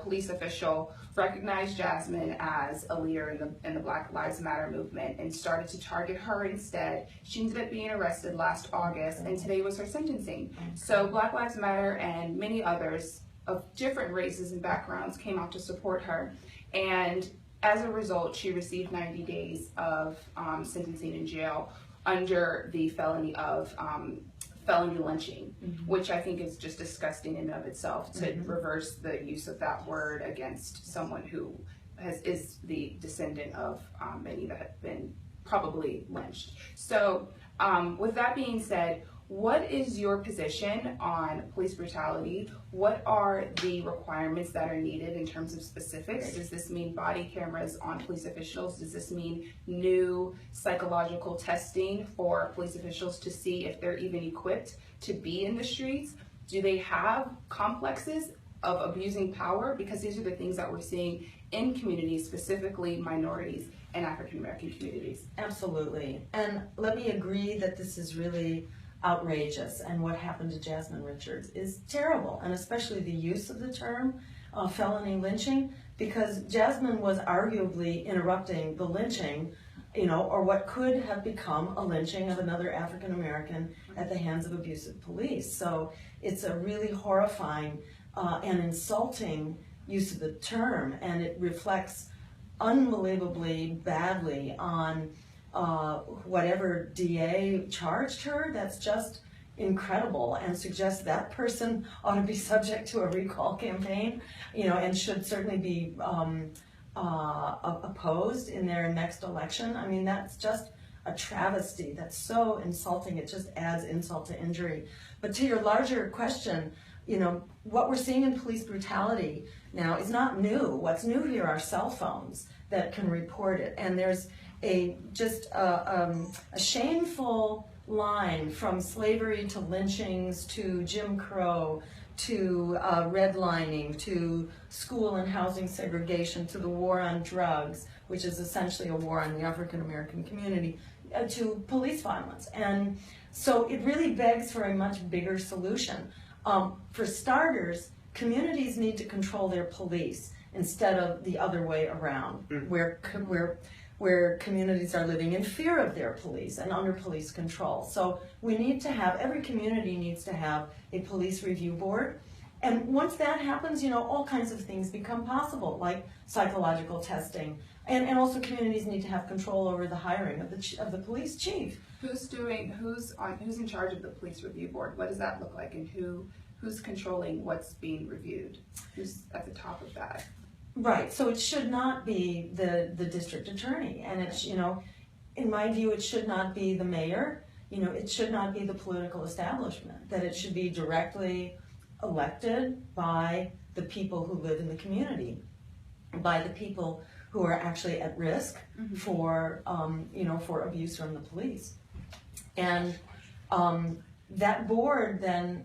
police official recognized Jasmine as a leader in the Black Lives Matter movement and started to target her instead. She ended up being arrested last August, and today was her sentencing. So Black Lives Matter and many others of different races and backgrounds came out to support her, and as a result, she received 90 days of sentencing in jail under the felony of felony lynching, which I think is just disgusting in and of itself, to reverse the use of that word against someone who is the descendant of many that have been probably lynched. So with that being said, What is your position on police brutality? What are the requirements that are needed in terms of specifics? Does this mean body cameras on police officials? Does this mean new psychological testing for police officials to see if they're even equipped to be in the streets? Do they have complexes of abusing power? Because these are the things that we're seeing in communities, specifically minorities and African American communities. Absolutely. And let me agree that this is really outrageous, and what happened to Jasmine Richards is terrible, and especially the use of the term felony lynching, because Jasmine was arguably interrupting the lynching, or what could have become a lynching of another African American at the hands of abusive police. So it's a really horrifying and insulting use of the term, and it reflects unbelievably badly on whatever DA charged her. That's just incredible, and suggests that person ought to be subject to a recall campaign, and should certainly be opposed in their next election. I mean, that's just a travesty. That's so insulting. It just adds insult to injury. But to your larger question, what we're seeing in police brutality now is not new. What's new here are cell phones that can report it, and there's a shameful line from slavery to lynchings to Jim Crow to redlining to school and housing segregation to the war on drugs, which is essentially a war on the African American community, to police violence. And so it really begs for a much bigger solution. For starters, communities need to control their police instead of the other way around, where communities are living in fear of their police and under police control. So we need to have, every community needs to have a police review board. And once that happens, all kinds of things become possible, like psychological testing. And also communities need to have control over the hiring of the police chief. Who's in charge of the police review board? What does that look like, and who's controlling what's being reviewed? Who's at the top of that? Right, so it should not be the district attorney, and it's, in my view, it should not be the mayor, it should not be the political establishment, that it should be directly elected by the people who live in the community, by the people who are actually at risk for abuse from the police. And that board then,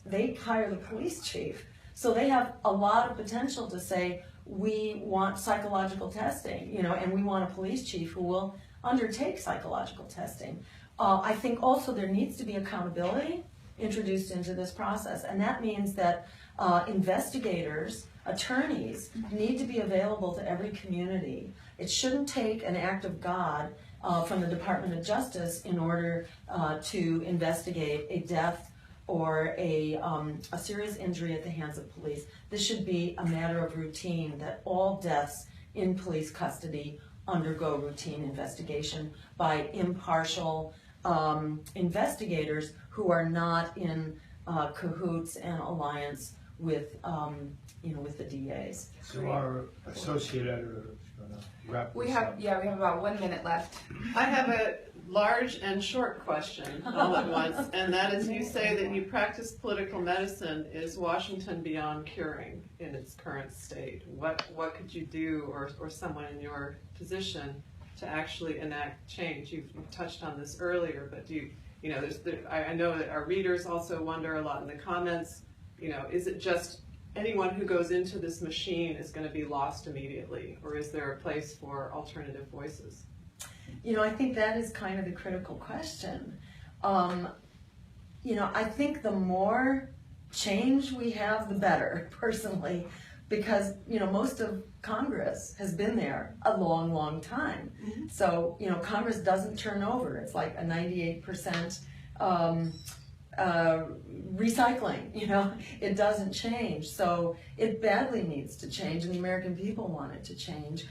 they hire the police chief. So they have a lot of potential to say, we want psychological testing, and we want a police chief who will undertake psychological testing. I think also there needs to be accountability introduced into this process, and that means that investigators, attorneys, need to be available to every community. It shouldn't take an act of God from the Department of Justice in order to investigate a death or a serious injury at the hands of police. This should be a matter of routine, that all deaths in police custody undergo routine investigation by impartial investigators who are not in cahoots and alliance with the DAs. So our associate editor is going to wrap We this have up. about 1 minute left. I have a large and short question all at once, and that is, you say that you practice political medicine. Is Washington beyond curing in its current state? What could you do, or someone in your position, to actually enact change? You've touched on this earlier, but I know that our readers also wonder a lot in the comments, is it just anyone who goes into this machine is going to be lost immediately, or is there a place for alternative voices? I think that is kind of the critical question. I think the more change we have, the better, personally, because, most of Congress has been there a long, long time. So, Congress doesn't turn over. It's like a 98% recycling, it doesn't change. So it badly needs to change, and the American people want it to change.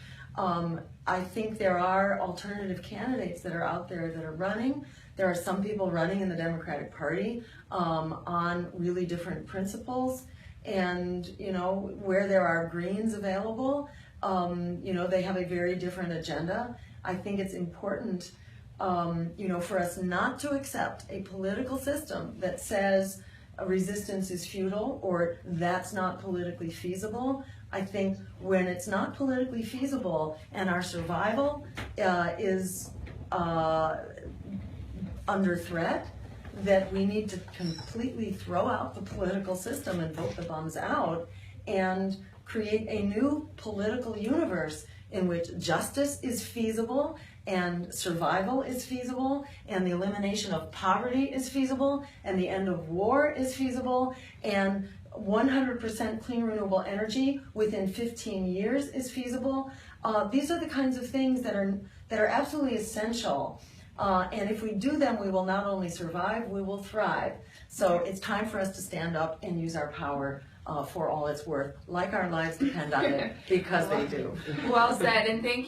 I think there are alternative candidates that are out there that are running. There are some people running in the Democratic Party on really different principles, and where there are Greens available, they have a very different agenda. I think it's important for us not to accept a political system that says resistance is futile or that's not politically feasible. I think when it's not politically feasible and our survival is under threat, that we need to completely throw out the political system and vote the bums out and create a new political universe in which justice is feasible and survival is feasible and the elimination of poverty is feasible and the end of war is feasible and 100% clean renewable energy within 15 years is feasible. These are the kinds of things that are absolutely essential. And if we do them, we will not only survive, we will thrive. So it's time for us to stand up and use our power for all it's worth, like our lives depend on it, because they do. Well said, and thank you.